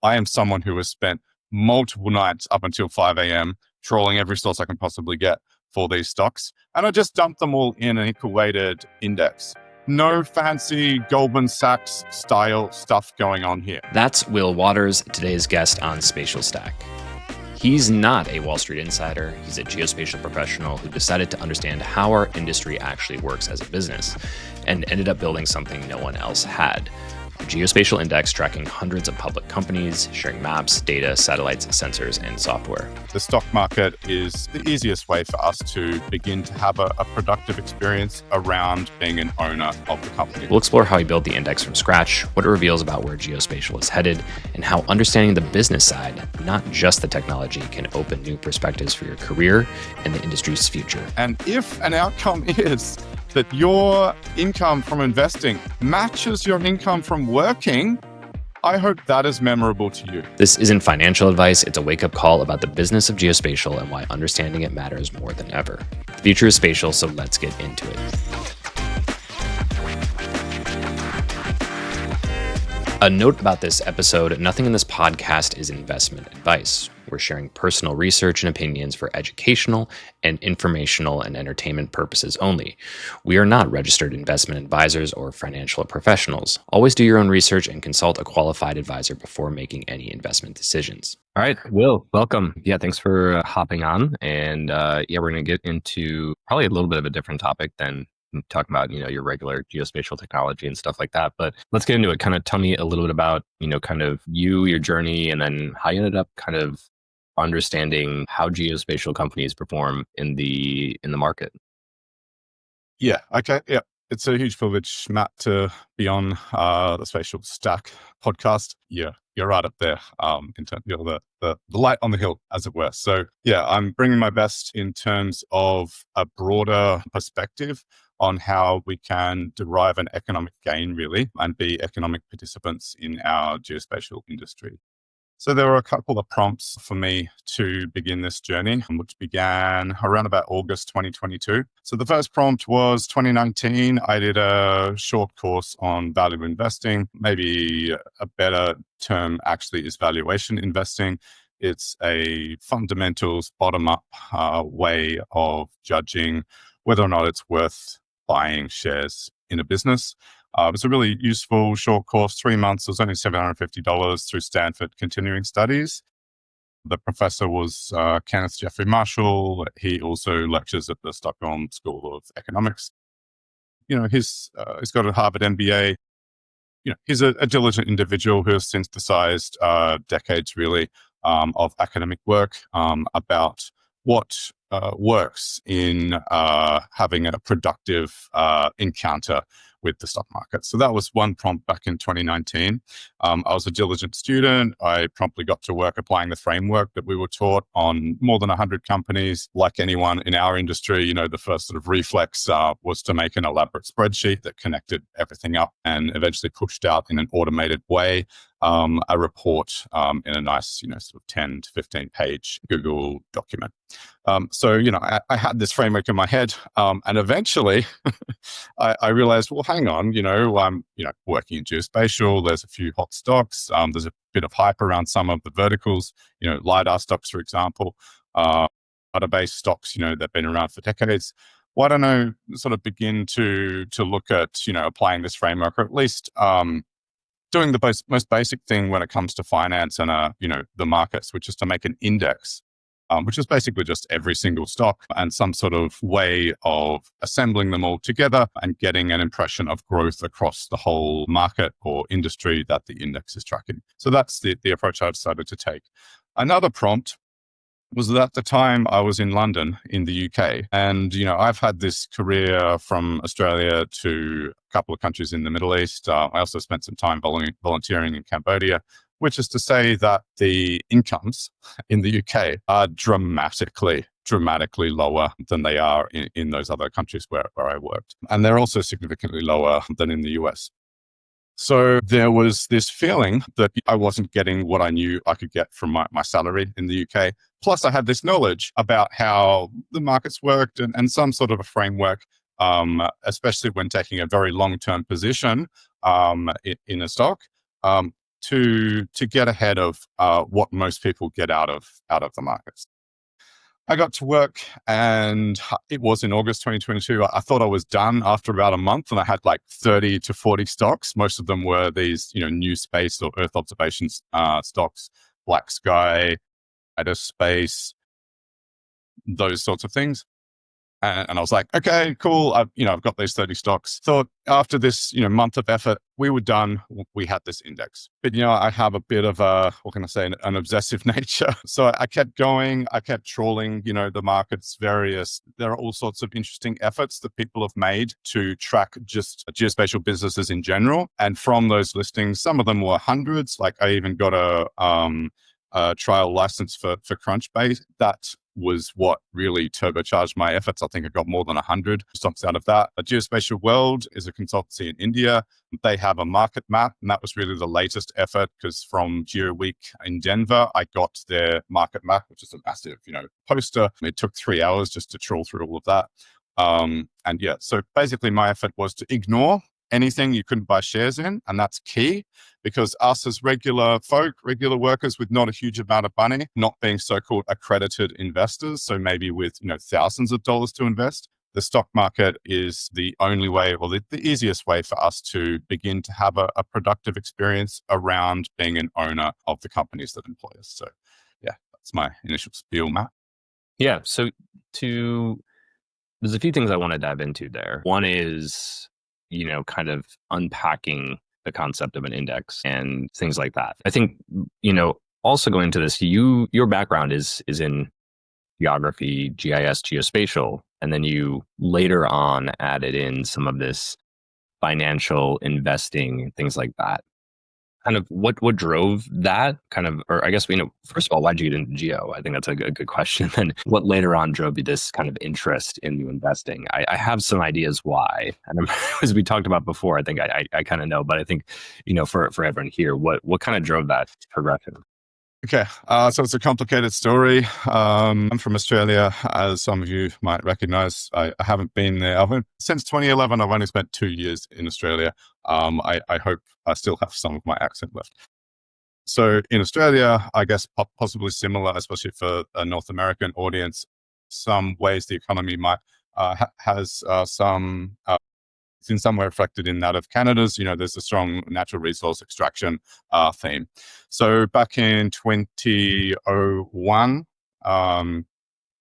I am someone who has spent multiple nights up until 5 a.m. trawling every source I can possibly get for these stocks. And I just dump them all in an equal weighted index. No fancy Goldman Sachs style stuff going on here. That's Will Waters, today's guest on Spatial Stack. He's not a Wall Street insider. He's a geospatial professional who decided to understand how our industry actually works as a business and ended up building something no one else had. A Geospatial Index tracking hundreds of public companies, sharing maps, data, satellites, sensors, and software. The stock market is the easiest way for us to begin to have a productive experience around being an owner of the company. We'll explore how he built the index from scratch, what it reveals about where geospatial is headed, and how understanding the business side, not just the technology, can open new perspectives for your career and the industry's future. And if an outcome is that your income from investing matches your income from working, I hope that is memorable to you. This isn't financial advice. It's a wake-up call about the business of geospatial and why understanding it matters more than ever. The future is spatial, so let's get into it. A note about this episode, nothing in this podcast is investment advice. We're sharing personal research and opinions for educational and informational and entertainment purposes only. We are not registered investment advisors or financial professionals. Always do your own research and consult a qualified advisor before making any investment decisions. All right, Will, welcome. Yeah, thanks for hopping on. And we're going to get into probably a little bit of a different topic than talking about, your regular geospatial technology and stuff like that. But let's get into it. Kind of tell me a little bit about, kind of your journey, and then how you ended up kind of understanding how geospatial companies perform in the market. Yeah. Okay. Yeah. It's a huge privilege, Matt, to be on the Spatial Stack podcast. Yeah, you're right up there in terms of the light on the hill, as it were. So yeah, I'm bringing my best in terms of a broader perspective on how we can derive an economic gain, really, and be economic participants in our geospatial industry. So there were a couple of prompts for me to begin this journey, which began around about August 2022. So the first prompt was 2019. I did a short course on value investing. Maybe a better term actually is valuation investing. It's a fundamentals bottom-up way of judging whether or not it's worth buying shares in a business. It was a really useful short course, 3 months. It was only $750 through Stanford Continuing Studies. The professor was Kenneth Jeffrey Marshall. He also lectures at the Stockholm School of Economics. He's got a Harvard MBA. He's a diligent individual who has synthesized decades, really, of academic work about what works in having a productive encounter with the stock market. So that was one prompt back in 2019. I was a diligent student. I promptly got to work applying the framework that we were taught on more than 100 companies. Like anyone in our industry, the first sort of reflex was to make an elaborate spreadsheet that connected everything up and eventually pushed out in an automated way a report in a nice, sort of 10 to 15 page Google document. So I had this framework in my head, and eventually I realized, well, hang on, I'm working in geospatial. There's a few hot stocks. There's a bit of hype around some of the verticals. LiDAR stocks, for example, database stocks. They've been around for decades. Why don't I sort of begin to look at applying this framework, or at least doing the most basic thing when it comes to finance and the markets, which is to make an index, which is basically just every single stock and some sort of way of assembling them all together and getting an impression of growth across the whole market or industry that the index is tracking. So that's the approach I decided to take. Another prompt was that at the time I was in London in the UK. And, I've had this career from Australia to a couple of countries in the Middle East. I also spent some time volunteering in Cambodia, which is to say that the incomes in the UK are dramatically lower than they are in those other countries where I worked. And they're also significantly lower than in the US. So there was this feeling that I wasn't getting what I knew I could get from my salary in the UK. Plus, I had this knowledge about how the markets worked and some sort of a framework, especially when taking a very long-term position in a stock. to get ahead of what most people get out of the markets. I got to work, and it was in August 2022. I thought I was done after about a month, and I had like 30 to 40 stocks. Most of them were these, new space or Earth observations stocks, black sky, outer space, those sorts of things. And I was like, okay, cool. I've got these 30 stocks. Thought after this, month of effort, we were done. We had this index. But, I have a bit of an obsessive nature. So I kept going. I kept trawling, the markets, there are all sorts of interesting efforts that people have made to track just geospatial businesses in general. And from those listings, some of them were hundreds. Like I even got a trial license for Crunchbase. That was what really turbocharged my efforts. I think I got more than 100 stocks out of that. A Geospatial World is a consultancy in India. They have a market map, and that was really the latest effort, because from GeoWeek in Denver, I got their market map, which is a massive, poster. It took 3 hours just to trawl through all of that. So basically my effort was to ignore anything you couldn't buy shares in. And that's key, because us as regular workers with not a huge amount of money, not being so-called accredited investors, so maybe with, thousands of dollars to invest, the stock market is the only way, or the easiest way for us to begin to have a productive experience around being an owner of the companies that employ us. So yeah, that's my initial spiel, Matt. Yeah. So there's a few things I want to dive into there. One is, kind of unpacking the concept of an index and things like that. I think, also going into this, your background is in geography, GIS, geospatial, and then you later on added in some of this financial investing, things like that. Kind of what drove that kind of, or I guess, first of all, why'd you get into geo? I think that's a good question. And what later on drove you this kind of interest in new investing? I have some ideas why. And as we talked about before, I think I kind of know, but I think, for everyone here, what kind of drove that progression? Okay, so it's a complicated story. I'm from Australia, as some of you might recognize. I haven't been there. Since 2011, I've only spent 2 years in Australia. I hope I still have some of my accent left. So in Australia, I guess possibly similar, especially for a North American audience, some ways the economy might has some it's in some way reflected in that of Canada's. There's a strong natural resource extraction theme. So back in 2001,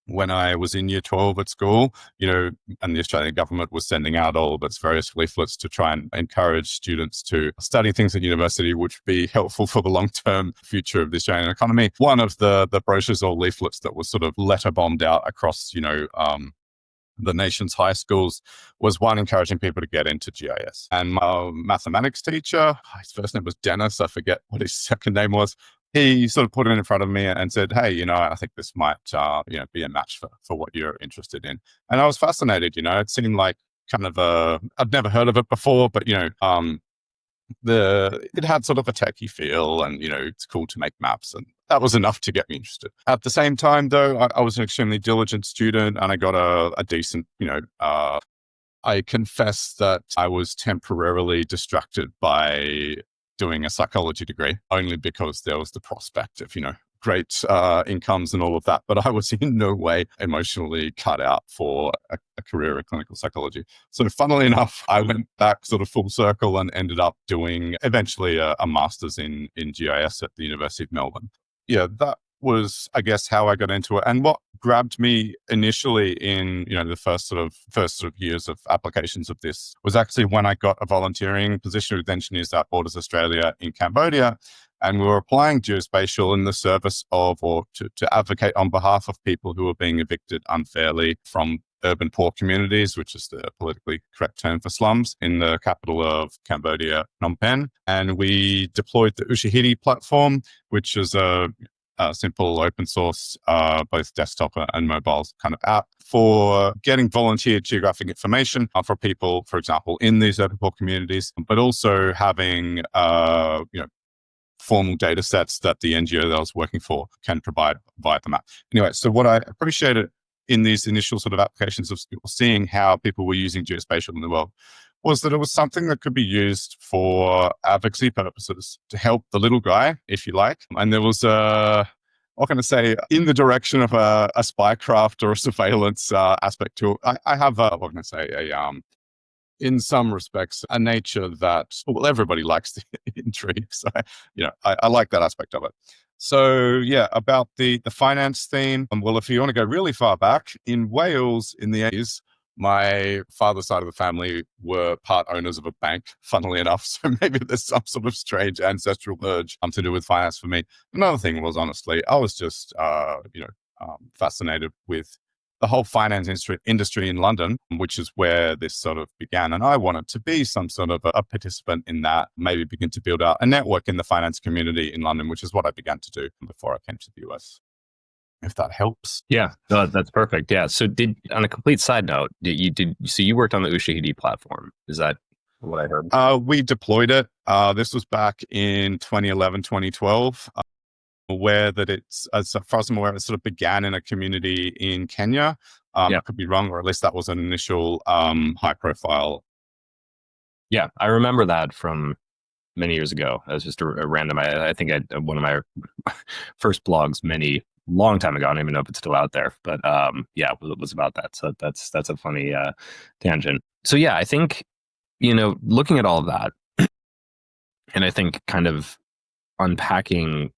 when I was in year 12 at school, and the Australian government was sending out all of its various leaflets to try and encourage students to study things at university, which would be helpful for the long-term future of the Australian economy. One of the brochures or leaflets that was sort of letter bombed out across, the nation's high schools was one encouraging people to get into GIS. And my mathematics teacher, his first name was Dennis, I forget what his second name was, he sort of put it in front of me and said, hey, I think this might, be a match for what you're interested in. And I was fascinated, it seemed like kind of I'd never heard of it before, but, it had sort of a techie feel, and, it's cool to make maps, and that was enough to get me interested. At the same time, though, I was an extremely diligent student, and I got a decent, I confess that I was temporarily distracted by doing a psychology degree, only because there was the prospect of, great incomes and all of that. But I was in no way emotionally cut out for a career in clinical psychology. So funnily enough, I went back sort of full circle and ended up doing eventually a master's in GIS at the University of Melbourne. Yeah, that was, I guess, how I got into it. And what grabbed me initially in, the first sort of years of applications of this was actually when I got a volunteering position with Engineers Without Borders Australia in Cambodia. And we were applying geospatial in the service of, or to advocate on behalf of people who were being evicted unfairly from urban poor communities, which is the politically correct term for slums, in the capital of Cambodia, Phnom Penh. And we deployed the Ushahidi platform, which is a simple open source, both desktop and mobile kind of app for getting volunteer geographic information for people, for example, in these urban poor communities, but also having, formal data sets that the NGO that I was working for can provide via the map. Anyway, so what I appreciated in these initial sort of applications of seeing how people were using geospatial in the world was that it was something that could be used for advocacy purposes to help the little guy, if you like. And there was what can I say, in the direction of a spycraft or a surveillance aspect to it. I have what can I say, in some respects, a nature that, well, everybody likes the intrigue. So, I like that aspect of it. So, yeah, about the finance theme. Well, if you want to go really far back, in Wales in the 80s, my father's side of the family were part owners of a bank, funnily enough. So maybe there's some sort of strange ancestral urge to do with finance for me. Another thing was, honestly, I was just, fascinated with the whole finance industry in London, which is where this sort of began. And I wanted to be some sort of a participant in that, maybe begin to build out a network in the finance community in London, which is what I began to do before I came to the US. If that helps. Yeah, no, that's perfect. Yeah. So on a complete side note, so you worked on the Ushahidi platform. Is that what I heard? We deployed it. This was back in 2011, 2012. Aware that it's, as far as I'm aware, it sort of began in a community in Kenya. I could be wrong, or at least that was an initial high profile. Yeah, I remember that from many years ago. It was just a random, I think one of my first blogs long time ago. I don't even know if it's still out there, but it was about that. So that's a funny tangent. So yeah, I think, looking at all of that, and I think kind of unpacking,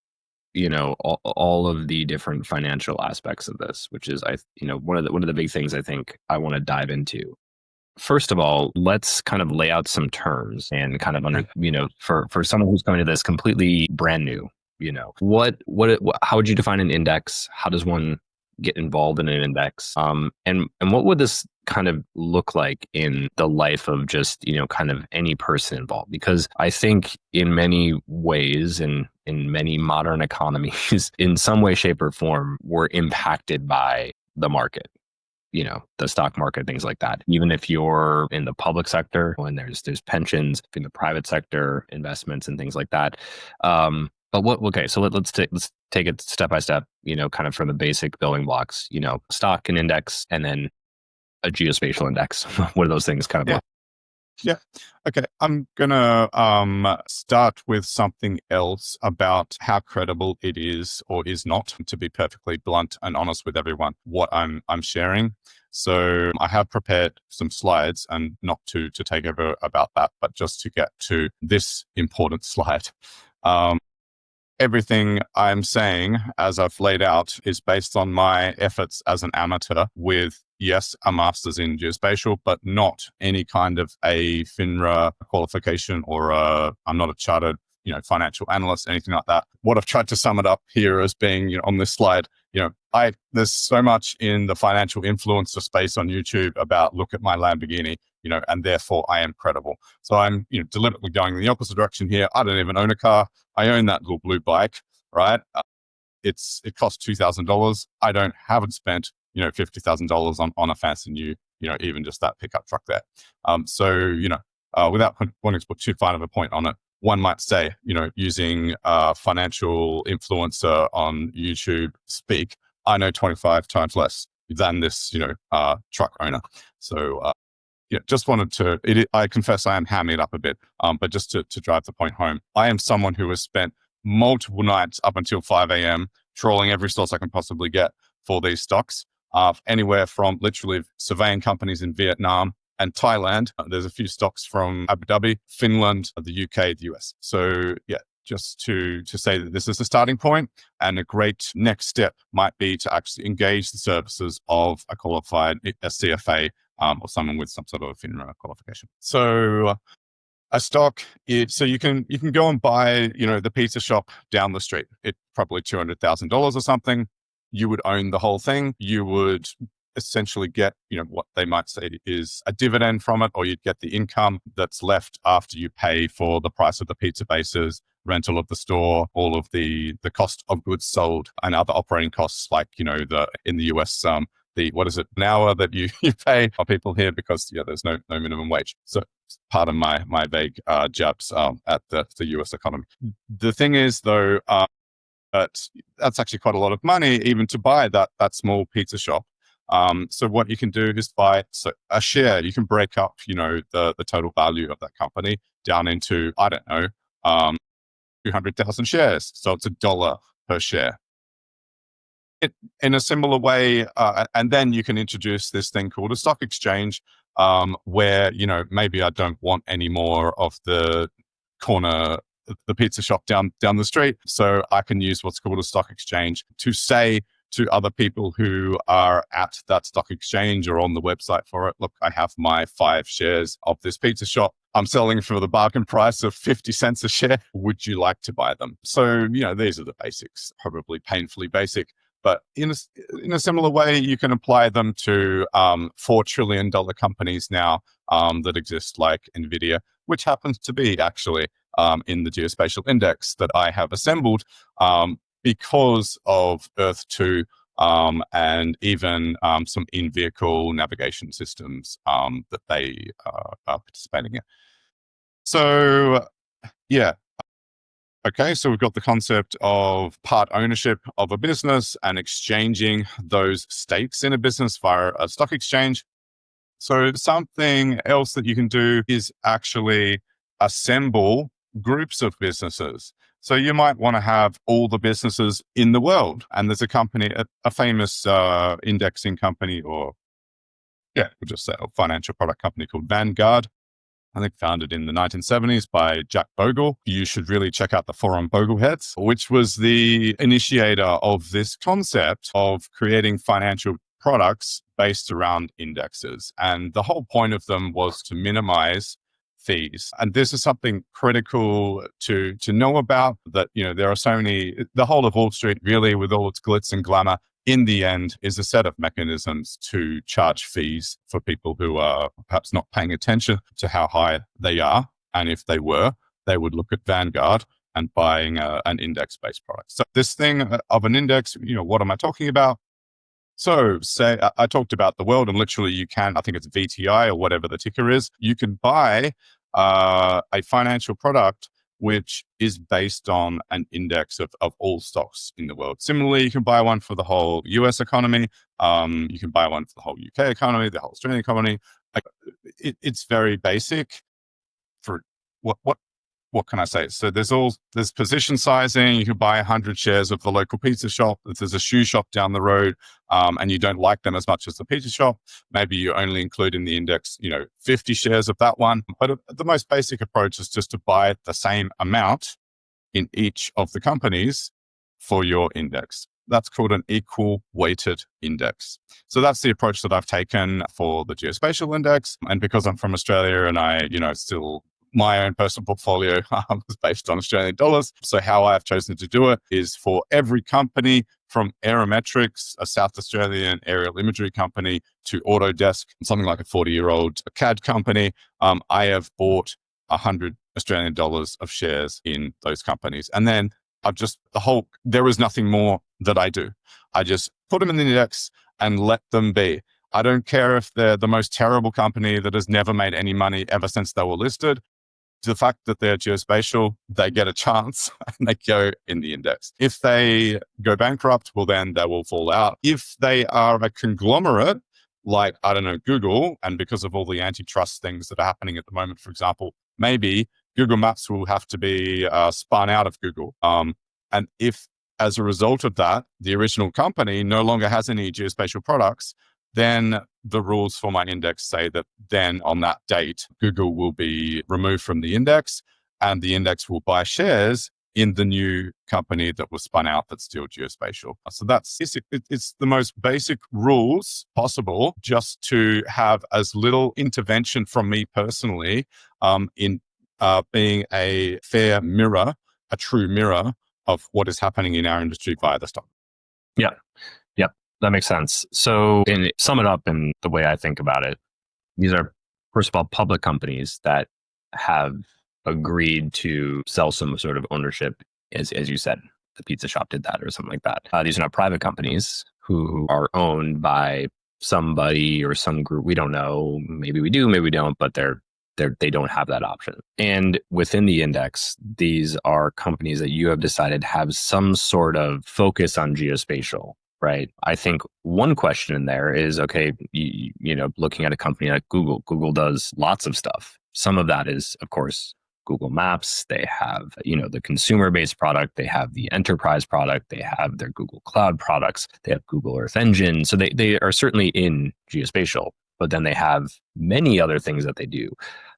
all of the different financial aspects of this, which is, one of the big things I think I want to dive into. First of all, let's kind of lay out some terms and kind of for someone who's coming to this completely brand new, how would you define an index? How does one get involved in an index? And what would this kind of look like in the life of just, kind of any person involved? Because I think in many ways, and in many modern economies, in some way, shape, or form, we're impacted by the market, the stock market, things like that. Even if you're in the public sector, when there's pensions, in the private sector, investments and things like that. So let's take it step by step, kind of from the basic building blocks, stock and index, and then a geospatial index. What are those things kind of like? Yeah. Okay. I'm going to start with something else about how credible it is or is not, to be perfectly blunt and honest with everyone, what I'm sharing. So I have prepared some slides, and not to take over about that, but just to get to this important slide. Everything I'm saying, as I've laid out, is based on my efforts as an amateur with, yes, a master's in geospatial, but not any kind of a FINRA qualification or I'm not a chartered, financial analyst, anything like that. What I've tried to sum it up here as being, on this slide, there's so much in the financial influencer space on YouTube about, look at my Lamborghini, and therefore I am credible. So I'm, deliberately going in the opposite direction here. I don't even own a car. I own that little blue bike, right? It costs $2,000. I haven't spent, $50,000 on a fancy new, even just that pickup truck there. Without wanting to put too fine of a point on it, one might say, using financial influencer on YouTube speak, I know 25 times less than this, truck owner. So, just wanted to, I confess I am hamming it up a bit, but just to drive the point home, I am someone who has spent multiple nights up until 5 a.m. trawling every source I can possibly get for these stocks, anywhere from literally surveying companies in Vietnam and Thailand. There's a few stocks from Abu Dhabi, Finland, the UK, the US. So yeah, just to say that this is a starting point, and a great next step might be to actually engage the services of a qualified CFA or someone with some sort of FINRA qualification. So a stock, so you can go and buy, the pizza shop down the street. It's probably $200,000 or something. You would own the whole thing. You would essentially get, what they might say is a dividend from it, or you'd get the income that's left after you pay for the price of the pizza bases, rental of the store, all of the cost of goods sold, and other operating costs, like, in the US, what is it, an hour that you pay for people here, because there's no minimum wage. So part of my vague jabs at the US economy. The thing is, though, that's actually quite a lot of money even to buy that small pizza shop. So what you can do is buy a share. You can break up, the total value of that company down into, I don't know, 200,000 shares. So it's $1 per share. In a similar way, and then you can introduce this thing called a stock exchange, where, maybe I don't want any more of the pizza shop down the street. So I can use what's called a stock exchange to say to other people who are at that stock exchange or on the website for it, look, I have my 5 shares of this pizza shop. I'm selling for the bargain price of 50 cents a share. Would you like to buy them? So, these are the basics, probably painfully basic. But in a similar way, you can apply them to $4 trillion companies now that exist, like NVIDIA, which happens to be actually in the Geospatial Index that I have assembled because of Earth 2 and even some in-vehicle navigation systems that they are participating in. So, yeah. Okay, so we've got the concept of part ownership of a business and exchanging those stakes in a business via a stock exchange. So something else that you can do is actually assemble groups of businesses. So you might want to have all the businesses in the world. And there's a company, a famous indexing company, or we'll just say a financial product company called Vanguard. I think founded in the 1970s by Jack Bogle. You should really check out the forum Bogleheads, which was the initiator of this concept of creating financial products based around indexes. And the whole point of them was to minimize fees. And this is something critical to know about, that, there are so many, the whole of Wall Street really, with all its glitz and glamour, in the end is a set of mechanisms to charge fees for people who are perhaps not paying attention to how high they are. And if they were, they would look at Vanguard and buying an index-based product. So this thing of an index, what am I talking about? So say I talked about the world, and literally you can, I think it's VTI or whatever the ticker is, you can buy a financial product which is based on an index of all stocks in the world. Similarly, you can buy one for the whole US economy. You can buy one for the whole UK economy, the whole Australian economy. It's very basic. For what can I say? So there's position sizing. You can buy 100 shares of the local pizza shop. If there's a shoe shop down the road, and you don't like them as much as the pizza shop, maybe you only include in the index, 50 shares of that one. But the most basic approach is just to buy the same amount in each of the companies for your index. That's called an equal weighted index. So that's the approach that I've taken for the Geospatial Index. And because I'm from Australia and I, still my own personal portfolio is based on Australian dollars. So how I've chosen to do it is for every company, from Aerometrics, a South Australian aerial imagery company, to Autodesk, something like a 40-year-old CAD company, I have bought 100 Australian dollars of shares in those companies. And then there is nothing more that I do. I just put them in the index and let them be. I don't care if they're the most terrible company that has never made any money ever since they were listed. The fact that they're geospatial, they get a chance and they go in the index. If they go bankrupt, well, then they will fall out. If they are a conglomerate, like, I don't know, Google, and because of all the antitrust things that are happening at the moment, for example, maybe Google Maps will have to be spun out of Google. And if, as a result of that, the original company no longer has any geospatial products, then the rules for my index say that then on that date, Google will be removed from the index and the index will buy shares in the new company that was spun out that's still geospatial. So it's the most basic rules possible, just to have as little intervention from me personally in being a fair mirror, a true mirror of what is happening in our industry via the stock. Yeah. Yep. That makes sense. So, and sum it up in the way I think about it, these are, first of all, public companies that have agreed to sell some sort of ownership, as you said, the pizza shop did that or something like that. These are not private companies who are owned by somebody or some group. We don't know. Maybe we do, maybe we don't, but they don't have that option. And within the index, these are companies that you have decided have some sort of focus on geospatial. right? I think one question in there is, okay, looking at a company like Google. Google does lots of stuff. Some of that is, of course, Google Maps. They have, the consumer-based product. They have the enterprise product. They have their Google Cloud products. They have Google Earth Engine. So they are certainly in geospatial, but then they have many other things that they do.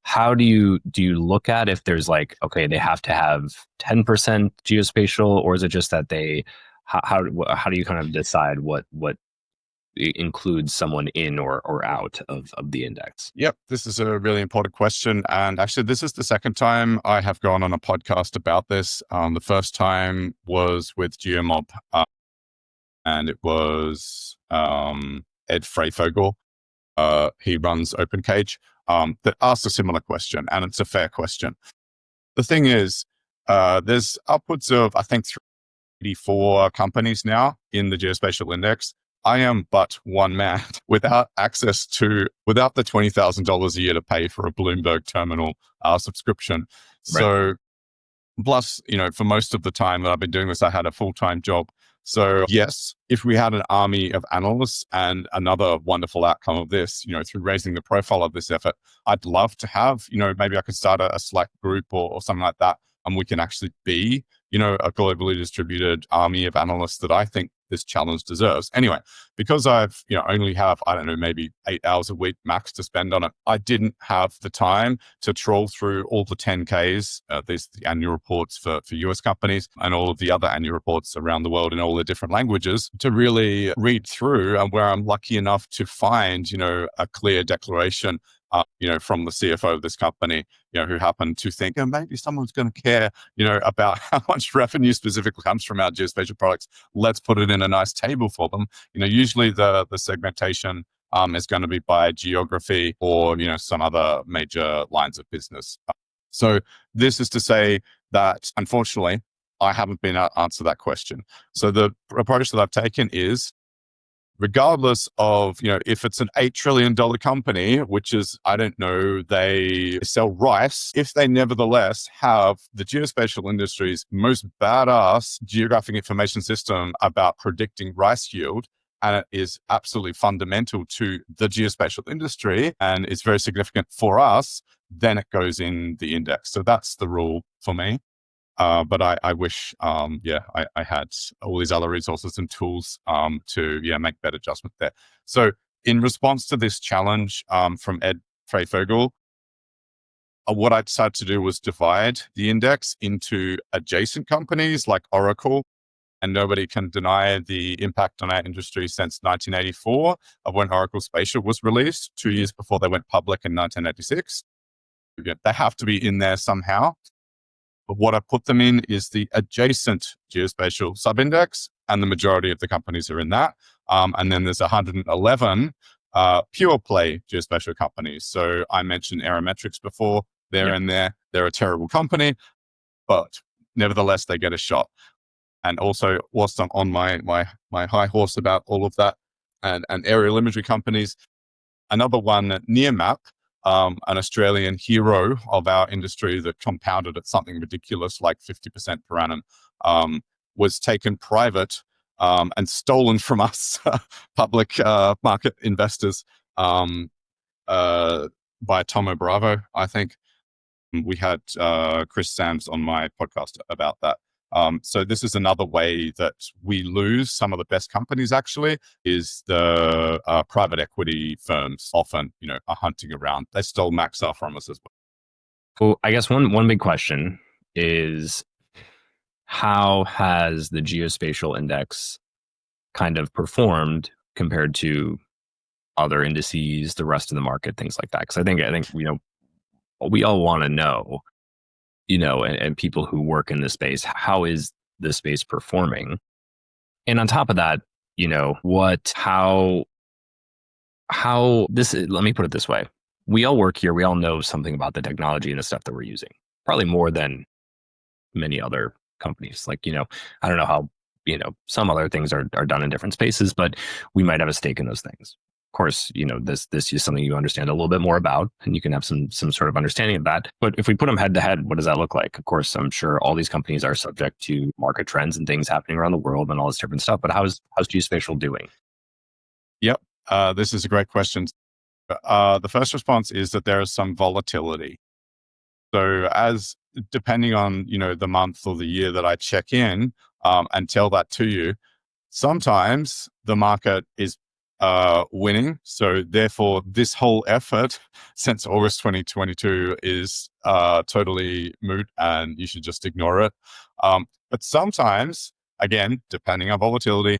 How do you look at if there's like, okay, they have to have 10% geospatial, or is it just that how do you kind of decide what includes someone in or out of the index? Yep, this is a really important question. And actually, this is the second time I have gone on a podcast about this. The first time was with GeoMob, and it was Ed Freifogel. He runs OpenCage, that asked a similar question, and it's a fair question. The thing is, there's upwards of, I think, 34 companies now in the Geospatial Index. I am but one man without the $20,000 a year to pay for a Bloomberg terminal subscription. Right. So plus, for most of the time that I've been doing this, I had a full-time job. So yes, if we had an army of analysts, and another wonderful outcome of this, through raising the profile of this effort, I'd love to have, maybe I could start a Slack group or something like that, and we can actually be, a globally distributed army of analysts that I think this challenge deserves. Anyway, because I've, only have, I don't know, maybe 8 hours a week max to spend on it, I didn't have the time to trawl through all the 10Ks, the annual reports for US companies, and all of the other annual reports around the world in all the different languages, to really read through, and where I'm lucky enough to find, a clear declaration from the CFO of this company, who happened to think, oh, maybe someone's going to care, about how much revenue specifically comes from our geospatial products. Let's put it in a nice table for them. Usually the segmentation is going to be by geography or, some other major lines of business. So this is to say that, unfortunately, I haven't been able to answer that question. So the approach that I've taken is, regardless of, if it's an $8 trillion company, which is, I don't know, they sell rice, if they nevertheless have the geospatial industry's most badass geographic information system about predicting rice yield, and it is absolutely fundamental to the geospatial industry and is very significant for us, then it goes in the index. So that's the rule for me. But I wish, I had all these other resources and tools to make better adjustment there. So in response to this challenge from Ed Freifogel, what I decided to do was divide the index into adjacent companies like Oracle. And nobody can deny the impact on our industry since 1984, of when Oracle Spatial was released, 2 years before they went public in 1986. They have to be in there somehow. But what I put them in is the adjacent geospatial subindex, and the majority of the companies are in that. And then there's 111 pure play geospatial companies. So I mentioned Aerometrics before. They're in there. They're a terrible company, but nevertheless, they get a shot. And also, whilst I'm on my high horse about all of that, and aerial imagery companies, another one, Nearmap, an Australian hero of our industry that compounded at something ridiculous like 50% per annum, was taken private and stolen from us, public market investors, by Tomo Bravo, I think. We had Chris Sams on my podcast about that. So this is another way that we lose some of the best companies, actually, is the private equity firms often, are hunting around. They stole Maxar from us as well. Well, I guess one big question is, how has the Geospatial Index kind of performed compared to other indices, the rest of the market, things like that? Because I think we all want to know, and people who work in this space, how is this space performing? And on top of that, how this is, let me put it this way. We all work here. We all know something about the technology and the stuff that we're using, probably more than many other companies. Like, I don't know how, some other things are done in different spaces, but we might have a stake in those things. course, this is something you understand a little bit more about, and you can have some sort of understanding of that. But if we put them head to head, what does that look like? Of course, I'm sure all these companies are subject to market trends and things happening around the world and all this different stuff. But how's Geospatial doing? Yep. This is a great question. The first response is that there is some volatility. So depending on, the month or the year that I check in and tell that to you, sometimes the market is winning. So therefore, this whole effort since August 2022 is totally moot and you should just ignore it. But sometimes, again, depending on volatility,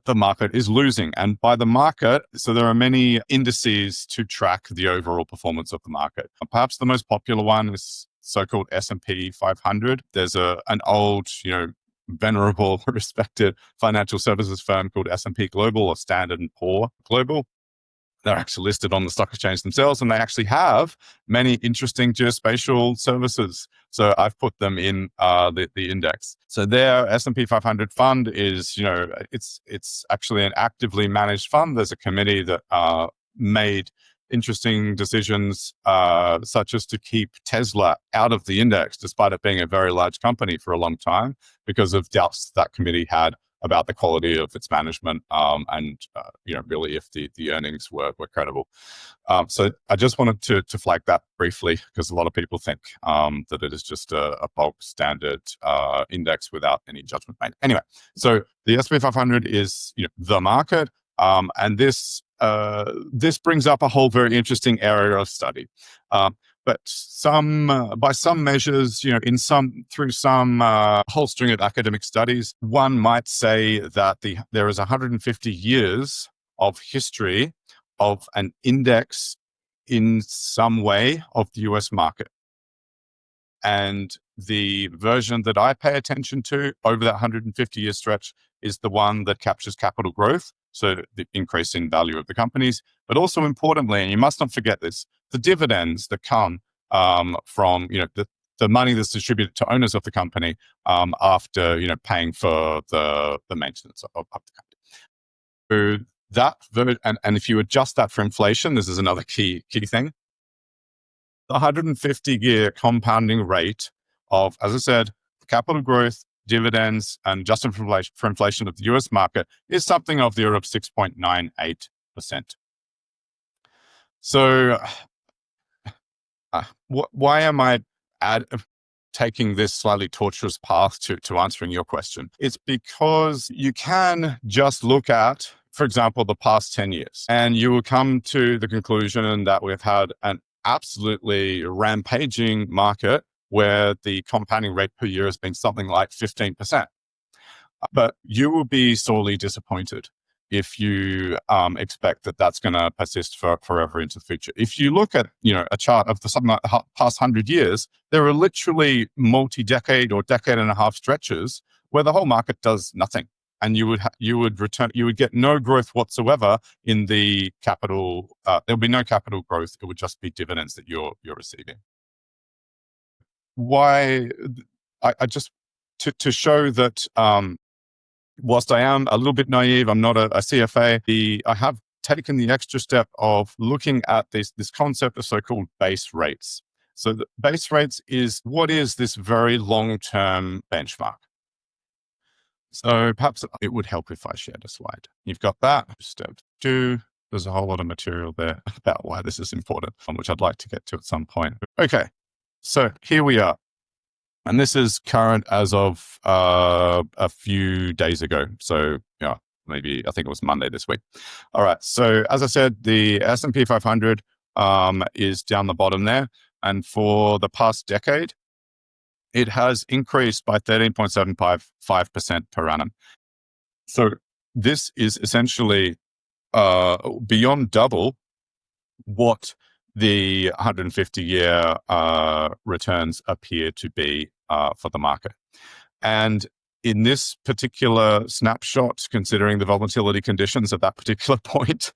the market is losing. And by the market, so there are many indices to track the overall performance of the market. Perhaps the most popular one is so-called S&P 500. There's an old, venerable, respected financial services firm called S&P Global or Standard & Poor Global. They're actually listed on the stock exchange themselves, and they actually have many interesting geospatial services. So I've put them in the index. So their S&P 500 fund is, it's actually an actively managed fund. There's a committee that made interesting decisions, such as to keep Tesla out of the index, despite it being a very large company for a long time, because of doubts that committee had about the quality of its management, and really if the earnings were credible. So I just wanted to flag that briefly, because a lot of people think that it is just a bulk standard index without any judgment made. Anyway, so the S&P 500 is the market, and this brings up a whole very interesting area of study. But by some measures, through some whole string of academic studies, one might say that there is 150 years of history of an index in some way of the US market. And the version that I pay attention to over that 150-year stretch is the one that captures capital growth, so the increase in value of the companies, but also importantly, and you must not forget this, the dividends that come from the money that's distributed to owners of the company after paying for the maintenance of the company. So and if you adjust that for inflation, this is another key thing. The 150-year compounding rate of, as I said, capital growth, dividends, and adjusted for inflation of the US market is something of the order of 6.98%. So why am I taking this slightly tortuous path to answering your question? It's because you can just look at, for example, the past 10 years, and you will come to the conclusion that we've had an absolutely rampaging market where the compounding rate per year has been something like 15%. But you will be sorely disappointed if you expect that that's going to persist forever into the future. If you look at a chart of something like the past 100 years, there are literally multi-decade or decade and a half stretches where the whole market does nothing, and you would get no growth whatsoever in the capital. There'll be no capital growth. It would just be dividends that you're receiving. Why? I just to show that. Whilst I am a little bit naive, I'm not a CFA. I have taken the extra step of looking at this concept of so-called base rates. So the base rates is what is this very long-term benchmark. So perhaps it would help if I shared a slide. You've got that. Step 2. There's a whole lot of material there about why this is important, which I'd like to get to at some point. Okay, so here we are. And this is current as of a few days ago. So maybe I think it was Monday this week. All right. So as I said, the S&P 500 is down the bottom there. And for the past decade, it has increased by 13.755% per annum. So this is essentially beyond double what the 150-year returns appear to be for the market. And in this particular snapshot, considering the volatility conditions at that particular point,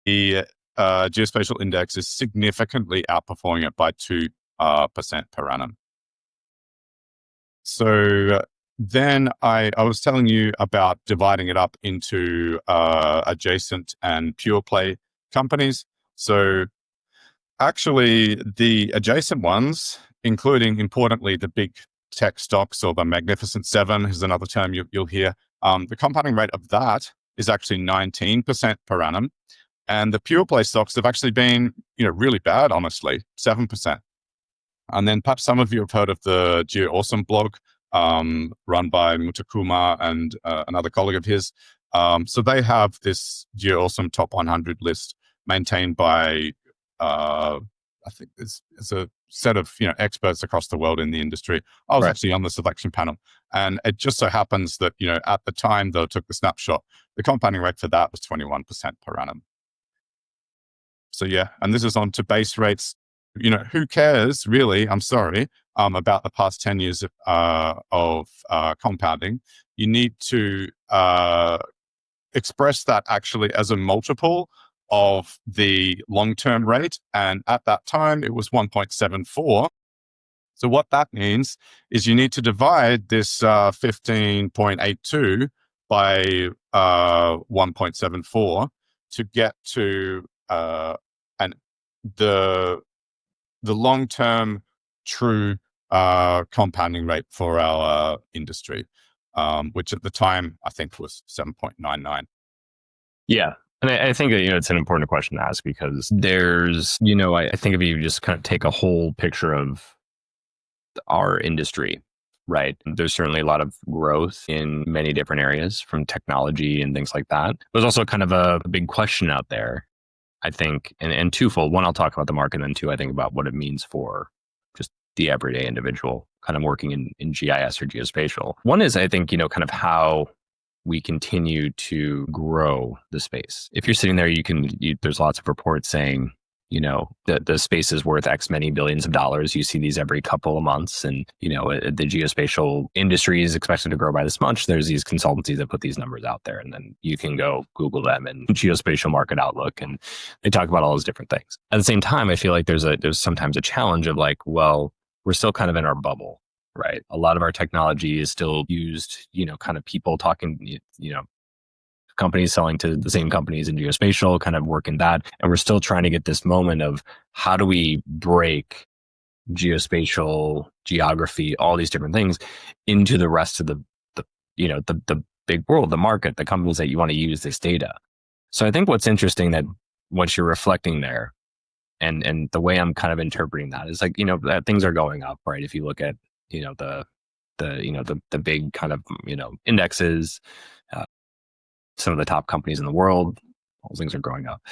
the Geospatial Index is significantly outperforming it by 2% per annum. So then I was telling you about dividing it up into adjacent and pure play companies. So actually, the adjacent ones, including importantly the big tech stocks or the Magnificent Seven, is another term you'll hear. The compounding rate of that is actually 19% per annum, and the pure play stocks have actually been, really bad, honestly, 7%. And then perhaps some of you have heard of the GeoAwesome blog, run by Mutakumar and another colleague of his. So they have this GeoAwesome top 100 list maintained by, I think it's a set of experts across the world in the industry. I was actually on the selection panel, and it just so happens that at the time they took the snapshot, the compounding rate for that was 21% per annum. So yeah, and this is on to base rates. Who cares really? I'm sorry, about the past 10 years of compounding. You need to express that actually as a multiple of the long-term rate. And at that time, it was 1.74. So what that means is you need to divide this 15.82 by 1.74 to get to the long-term true compounding rate for our industry, which at the time I think was 7.99. Yeah. And I think that, it's an important question to ask because there's, I think if you just kind of take a whole picture of our industry, right? There's certainly a lot of growth in many different areas from technology and things like that. There's also kind of a big question out there, I think, and twofold. One, I'll talk about the market, and then two, I think about what it means for just the everyday individual kind of working in GIS or geospatial. One is, I think, kind of how we continue to grow the space. If you're sitting there, there's lots of reports saying, the space is worth X many billions of dollars. You see these every couple of months. And, the geospatial industry is expected to grow by this much. There's these consultancies that put these numbers out there. And then you can go Google them and Geospatial Market Outlook. And they talk about all those different things. At the same time, I feel like there's sometimes a challenge of like, well, we're still kind of in our bubble, right? A lot of our technology is still used, kind of people talking, companies selling to the same companies in geospatial, kind of working that. And we're still trying to get this moment of how do we break geospatial, geography, all these different things into the rest of the big world, the market, the companies that you want to use this data. So I think what's interesting that what you're reflecting there and the way I'm kind of interpreting that is like, that things are going up, right? If you look at, the big kind of, indexes, some of the top companies in the world, all things are growing up.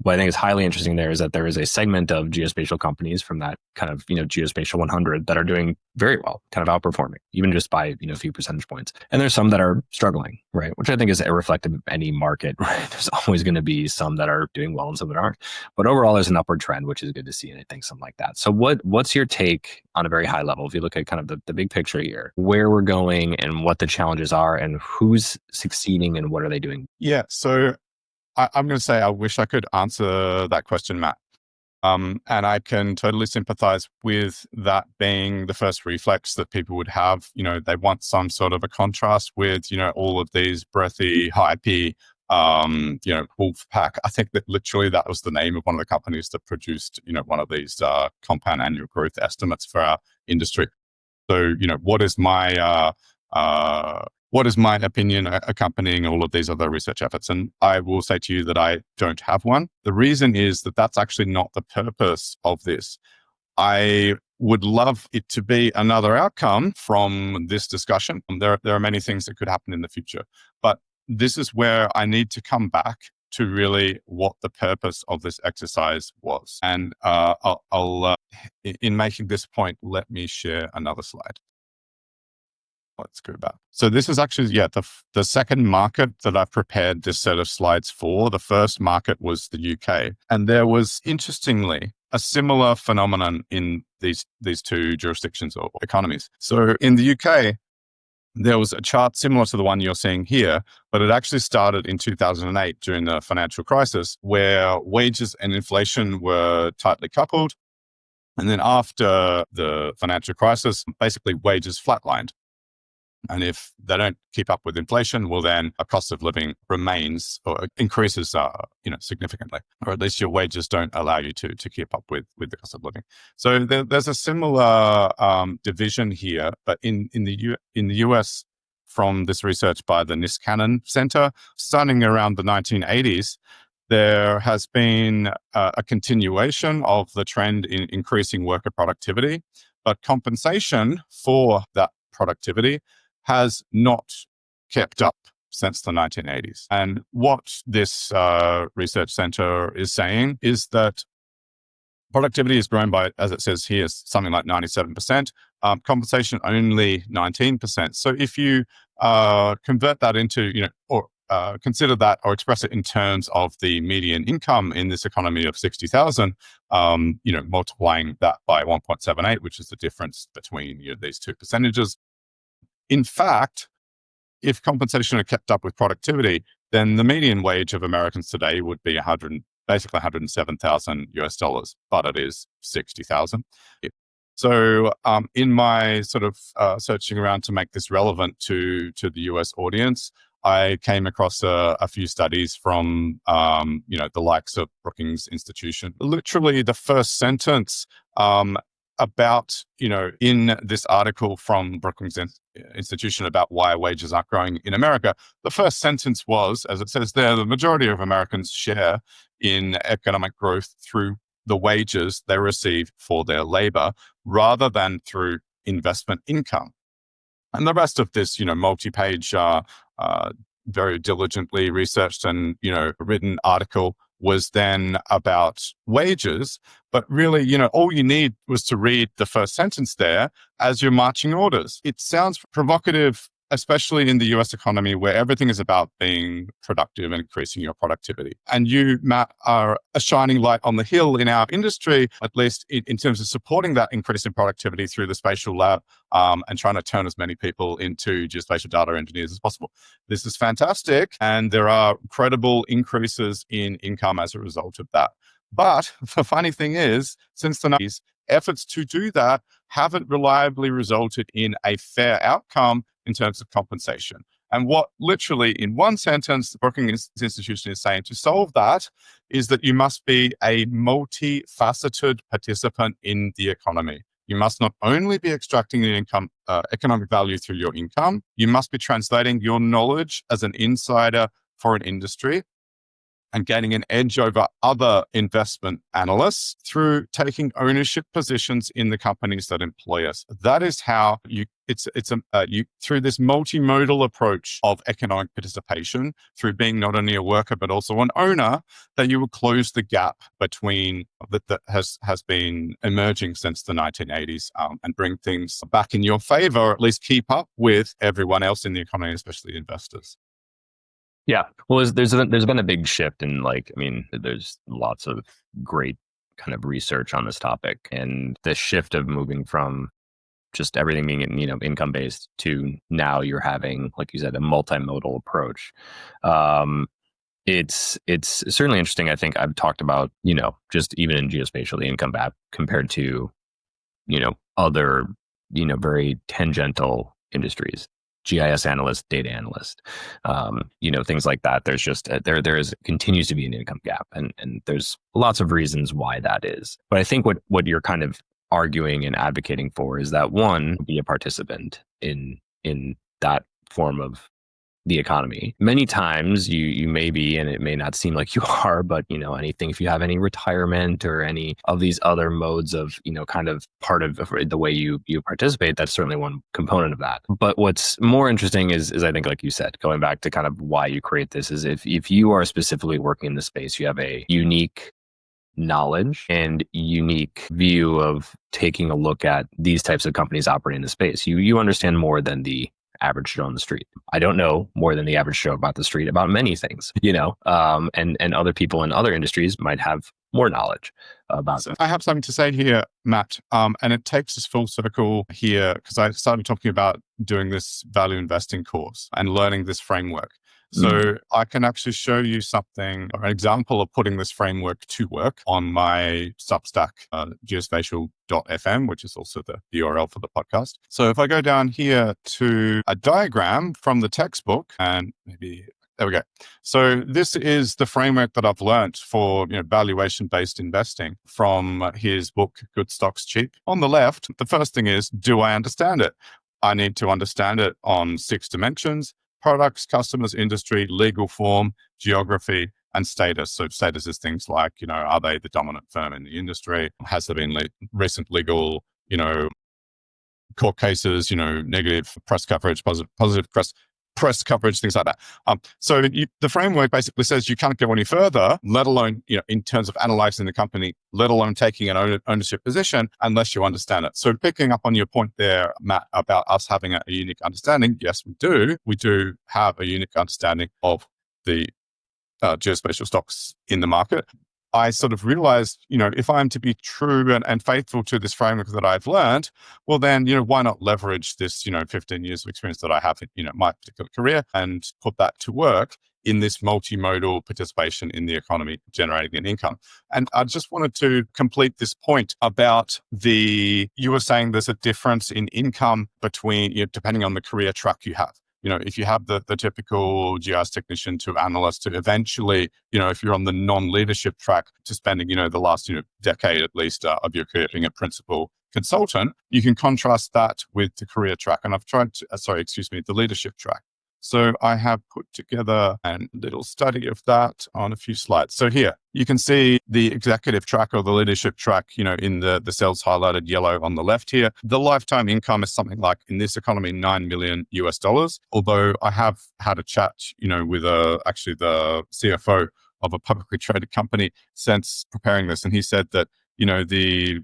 What I think is highly interesting there is that there is a segment of geospatial companies from that kind of, Geospatial 100 that are doing very well, kind of outperforming, even just by, a few percentage points. And there's some that are struggling, right? Which I think is a reflective of any market, right? There's always going to be some that are doing well and some that aren't. But overall, there's an upward trend, which is good to see. And I think something like that. So what's your take on a very high level? If you look at kind of the big picture here, where we're going and what the challenges are and who's succeeding and what are they doing? Yeah. So I'm going to say I wish I could answer that question, Matt. And I can totally sympathize with that being the first reflex that people would have. They want some sort of a contrast with, all of these breathy, hypey, wolf pack. I think that literally that was the name of one of the companies that produced, one of these compound annual growth estimates for our industry. So, what is my opinion accompanying all of these other research efforts? And I will say to you that I don't have one. The reason is that that's actually not the purpose of this. I would love it to be another outcome from this discussion. There are many things that could happen in the future, but this is where I need to come back to really what the purpose of this exercise was. And in making this point, let me share another slide. Let's go back. So this is actually, the second market that I've prepared this set of slides for. The first market was the UK. And there was, interestingly, a similar phenomenon in these two jurisdictions or economies. So in the UK, there was a chart similar to the one you're seeing here, but it actually started in 2008 during the financial crisis, where wages and inflation were tightly coupled. And then after the financial crisis, basically wages flatlined. And if they don't keep up with inflation, well, then a cost of living remains or increases, significantly, or at least your wages don't allow you to keep up with the cost of living. So there's a similar division here, but in the US, from this research by the Niskanen Center, starting around the 1980s, there has been a continuation of the trend in increasing worker productivity, but compensation for that productivity has not kept up since the 1980s. And what this research center is saying is that productivity has grown by, as it says here, something like 97%, compensation only 19%. So if you convert that into, or consider that or express it in terms of the median income in this economy of 60,000, multiplying that by 1.78, which is the difference between these two percentages. In fact, if compensation had kept up with productivity, then the median wage of Americans today would be basically $107,000, but it is 60,000. So in my sort of searching around to make this relevant to the US audience, I came across a few studies from, the likes of Brookings Institution. Literally the first sentence about, in this article from Brookings Institution about why wages aren't growing in America, the first sentence was, as it says there, the majority of Americans share in economic growth through the wages they receive for their labor rather than through investment income. And the rest of this, multi-page, very diligently researched and, written article was then about wages. But really, all you need was to read the first sentence there as your marching orders. It sounds provocative, especially in the US economy where everything is about being productive and increasing your productivity. And you, Matt, are a shining light on the hill in our industry, at least in terms of supporting that increase in productivity through the Spatial Lab and trying to turn as many people into geospatial data engineers as possible. This is fantastic. And there are credible increases in income as a result of that. But the funny thing is, since the 90s, efforts to do that haven't reliably resulted in a fair outcome in terms of compensation. And what literally in one sentence, the Brookings Institution is saying to solve that is that you must be a multifaceted participant in the economy. You must not only be extracting the income, economic value through your income, you must be translating your knowledge as an insider for an industry and gaining an edge over other investment analysts through taking ownership positions in the companies that employ us. That is how you through this multimodal approach of economic participation, through being not only a worker but also an owner, that you will close the gap between that has been emerging since the 1980s and bring things back in your favor, or at least keep up with everyone else in the economy, especially investors. Yeah. Well, there's been a big shift in there's lots of great kind of research on this topic, and the shift of moving from just everything being income based to now you're having, like you said, a multimodal approach. It's certainly interesting. I think I've talked about, just even in geospatial, the income gap compared to, other, very tangential industries. GIS analyst, data analyst, things like that. There's just continues to be an income gap, and there's lots of reasons why that is. But I think what you're kind of arguing and advocating for is that one, be a participant in that form of the economy. Many times you may be, and it may not seem like you are, but anything, if you have any retirement or any of these other modes of, kind of part of the way you participate, that's certainly one component of that. But what's more interesting is I think, like you said, going back to kind of why you create this, is if you are specifically working in the space, you have a unique knowledge and unique view of taking a look at these types of companies operating in the space. You understand more than the average Joe on the street. I don't know more than the average Joe about the street about many things, and other people in other industries might have more knowledge about it. I have something to say here, Matt, and it takes us full circle here because I started talking about doing this value investing course and learning this framework. So I can actually show you something, or an example of putting this framework to work on my Substack, geospatial.fm, which is also the URL for the podcast. So if I go down here to a diagram from the textbook, and maybe there we go. So this is the framework that I've learned for valuation-based investing from his book, Good Stocks Cheap. On the left, the first thing is, do I understand it? I need to understand it on 6 dimensions: products, customers, industry, legal form, geography, and status. So status is things like, are they the dominant firm in the industry? Has there been recent legal, court cases, negative press coverage, positive press coverage, things like that. So the framework basically says you can't go any further, let alone, in terms of analyzing the company, let alone taking an ownership position, unless you understand it. So picking up on your point there, Matt, about us having a unique understanding, yes, we do. We do have a unique understanding of the geospatial stocks in the market. I sort of realized, if I'm to be true and faithful to this framework that I've learned, well then, why not leverage this, 15 years of experience that I have in, my particular career, and put that to work in this multimodal participation in the economy, generating an income. And I just wanted to complete this point about you were saying there's a difference in income between, depending on the career track you have. If you have the typical GIS technician to analyst, to eventually, if you're on the non-leadership track, to spending, the last, decade at least of your career being a principal consultant, you can contrast that with the career track. And I've tried to, the leadership track. So I have put together a little study of that on a few slides. So here you can see the executive track or the leadership track, in the cells highlighted yellow on the left here. The lifetime income is something like, in this economy, $9 million US. Although I have had a chat, with actually the CFO of a publicly traded company since preparing this. And he said that, the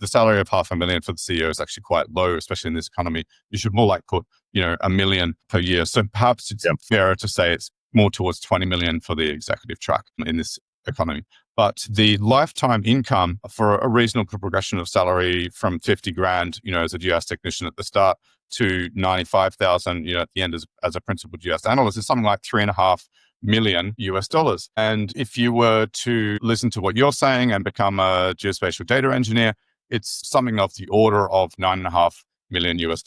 salary of $500,000 for the CEO is actually quite low, especially in this economy. You should more like put, $1 million per year. So perhaps it's fairer to say it's more towards 20 million for the executive track in this economy. But the lifetime income for a reasonable progression of salary from 50 grand, as a GIS technician at the start, to 95,000, at the end as a principal GIS analyst, is something like $3.5 million US. And if you were to listen to what you're saying and become a geospatial data engineer, it's something of the order of $9.5 million US.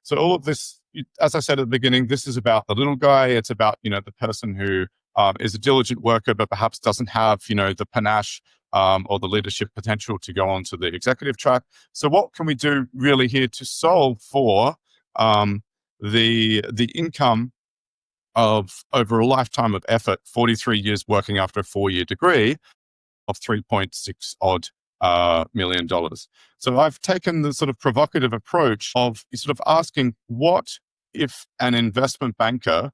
So all of this, as I said at the beginning, this is about the little guy. It's about, the person who is a diligent worker, but perhaps doesn't have, the panache or the leadership potential to go on to the executive track. So what can we do really here to solve for the income of, over a lifetime of effort, 43 years working after a 4-year degree, of $3.6 odd million. So I've taken the sort of provocative approach of sort of asking, what if an investment banker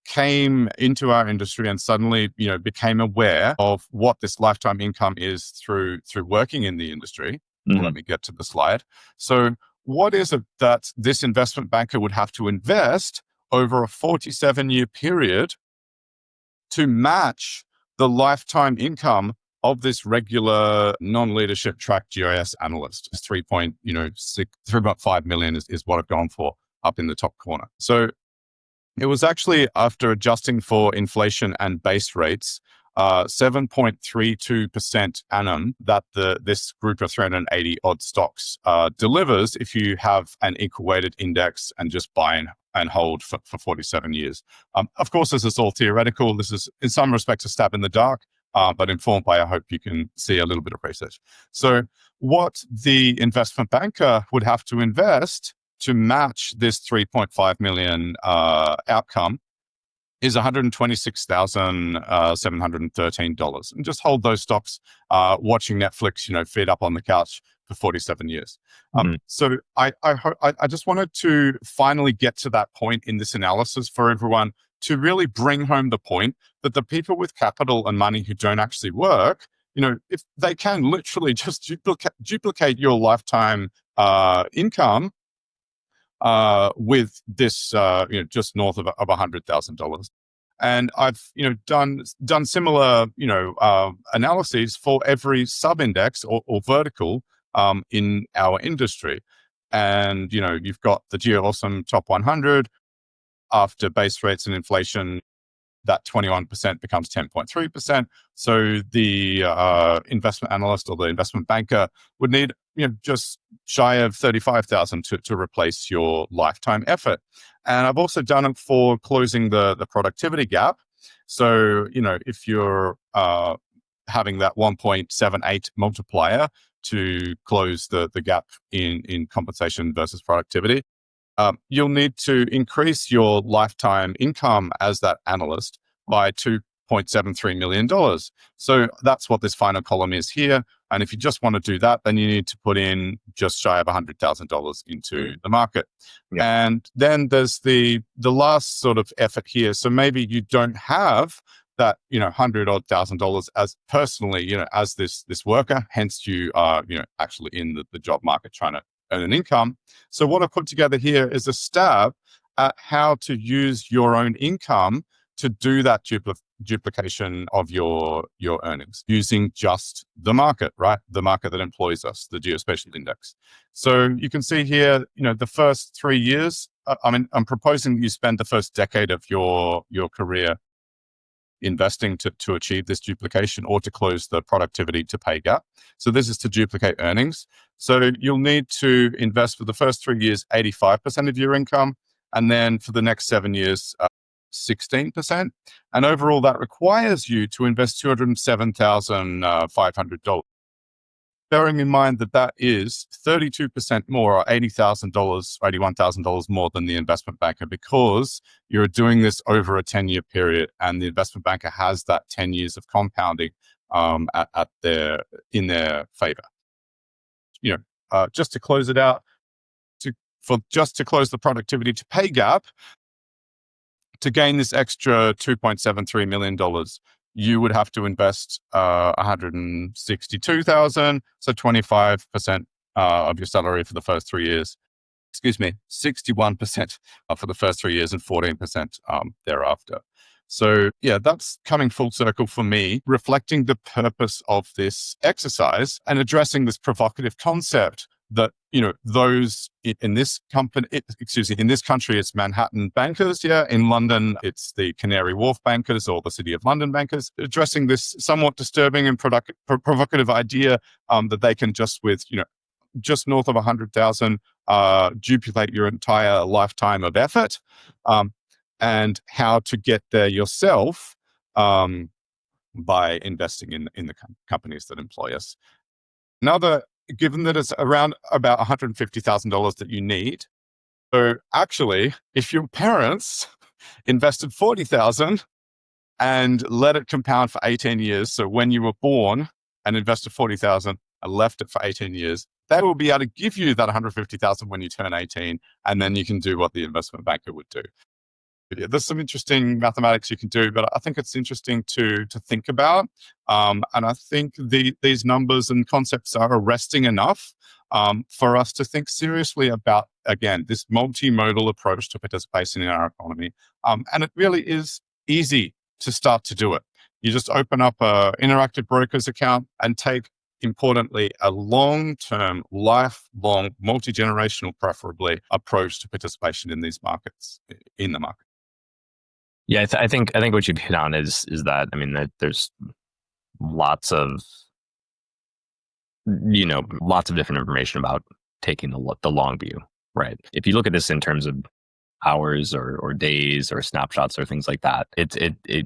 came into our industry and suddenly, became aware of what this lifetime income is through working in the industry? Mm-hmm. Let me get to the slide. So what is it that this investment banker would have to invest over a 47-year period to match the lifetime income of this regular non-leadership track GIS analyst? It's 3.5 million is what I've gone for up in the top corner. So it was actually, after adjusting for inflation and base rates, 7.32% annum that this group of 380 odd stocks delivers if you have an equal weighted index and just buy and hold for 47 years. Of course, this is all theoretical. This is, in some respects, a stab in the dark, but informed by, I hope you can see a little bit of research. So what the investment banker would have to invest to match this 3.5 million outcome is $126,713, and just hold those stocks, watching Netflix, feed up on the couch for 47 years. So I just wanted to finally get to that point in this analysis for everyone, to really bring home the point that the people with capital and money who don't actually work, if they can literally just duplicate your lifetime income with this, just north of $100,000. And I've, done similar, analyses for every sub-index or vertical in our industry. And, you've got the GeoAwesome top 100 after base rates and inflation that 21% becomes 10.3%. So the investment analyst or the investment banker would need, just shy of 35,000 to replace your lifetime effort. And I've also done it for closing the productivity gap. So, if you're having that 1.78 multiplier to close the gap in compensation versus productivity, you'll need to increase your lifetime income as that analyst by $2.73 million. So that's what this final column is here. And if you just want to do that, then you need to put in just shy of $100,000 into the market. Yeah. And then there's the last sort of effort here. So maybe you don't have that, $100,000 as personally, as this worker, hence you are, actually in the job market trying to earn an income. So what I've put together here is a stab at how to use your own income to do that duplication of your earnings using just the market, right? The market that employs us, the Geospatial Index. So you can see here, the first 3 years, I'm proposing you spend the first decade of your career investing to achieve this duplication or to close the productivity to pay gap. So this is to duplicate earnings. So you'll need to invest for the first 3 years, 85% of your income. And then for the next 7 years, 16%. And overall, that requires you to invest $207,500. Bearing in mind that is 32% more, or $80,000, $81,000 more than the investment banker, because you're doing this over a 10-year period, and the investment banker has that 10 years of compounding in their favor. Just to close it out, to close the productivity to pay gap, to gain this extra $2.73 million, you would have to invest $162,000, so 25% of your salary for the first 3 years. 61% for the first 3 years and 14% thereafter. So yeah, that's coming full circle for me, reflecting the purpose of this exercise and addressing this provocative concept that, those in this country, it's Manhattan bankers. Yeah. In London, it's the Canary Wharf bankers or the City of London bankers, addressing this somewhat disturbing and provocative idea that they can just with, just north of 100,000, duplicate your entire lifetime of effort, and how to get there yourself by investing in the companies that employ us. Given that it's around about $150,000 that you need. So actually, if your parents invested $40,000 and let it compound for 18 years, so when you were born and invested $40,000 and left it for 18 years, they will be able to give you that $150,000 when you turn 18, and then you can do what the investment banker would do. Yeah, there's some interesting mathematics you can do, but I think it's interesting to think about. And I think these numbers and concepts are arresting enough for us to think seriously about, again, this multimodal approach to participation in our economy. And it really is easy to start to do it. You just open up an Interactive Brokers account and take, importantly, a long-term, lifelong, multi-generational, preferably, approach to participation in these markets, in the market. Yeah, I think what you've hit on is that, that there's lots of different information about taking the long view, right? If you look at this in terms of hours or days or snapshots or things like that,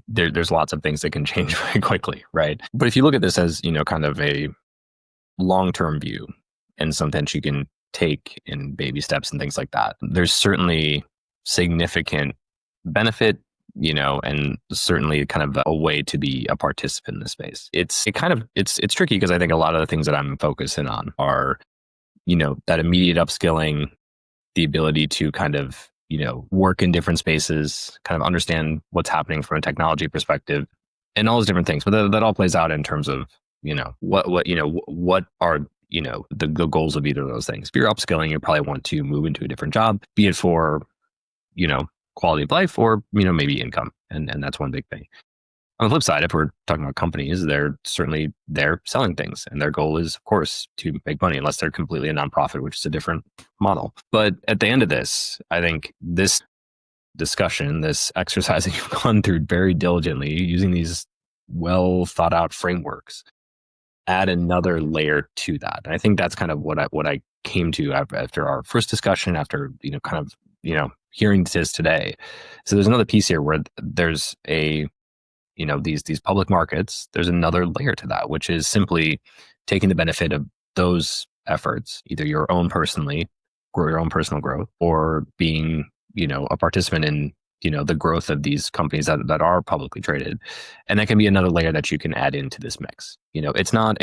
there's lots of things that can change very quickly, right? But if you look at this as, kind of a long-term view and something you can take in baby steps and things like that, there's certainly significant benefit, and certainly kind of a way to be a participant in the space. It's tricky because I think a lot of the things that I'm focusing on are, that immediate upskilling, the ability to kind of, work in different spaces, kind of understand what's happening from a technology perspective, and all those different things. But that all plays out in terms of, what are the goals of either of those things. If you're upskilling, you probably want to move into a different job, be it for, quality of life or, maybe income. And that's one big thing. On the flip side, if we're talking about companies, they're selling things, and their goal is, of course, to make money, unless they're completely a nonprofit, which is a different model. But at the end of this, I think this discussion, this exercise that you've gone through very diligently using these well thought out frameworks, add another layer to that. And I think that's kind of what I came to after our first discussion, after, kind of, hearing this today. So there's another piece here where there's these public markets, there's another layer to that, which is simply taking the benefit of those efforts, either your own personally, grow your own personal growth, or being, a participant in, the growth of these companies that are publicly traded. And that can be another layer that you can add into this mix. It's not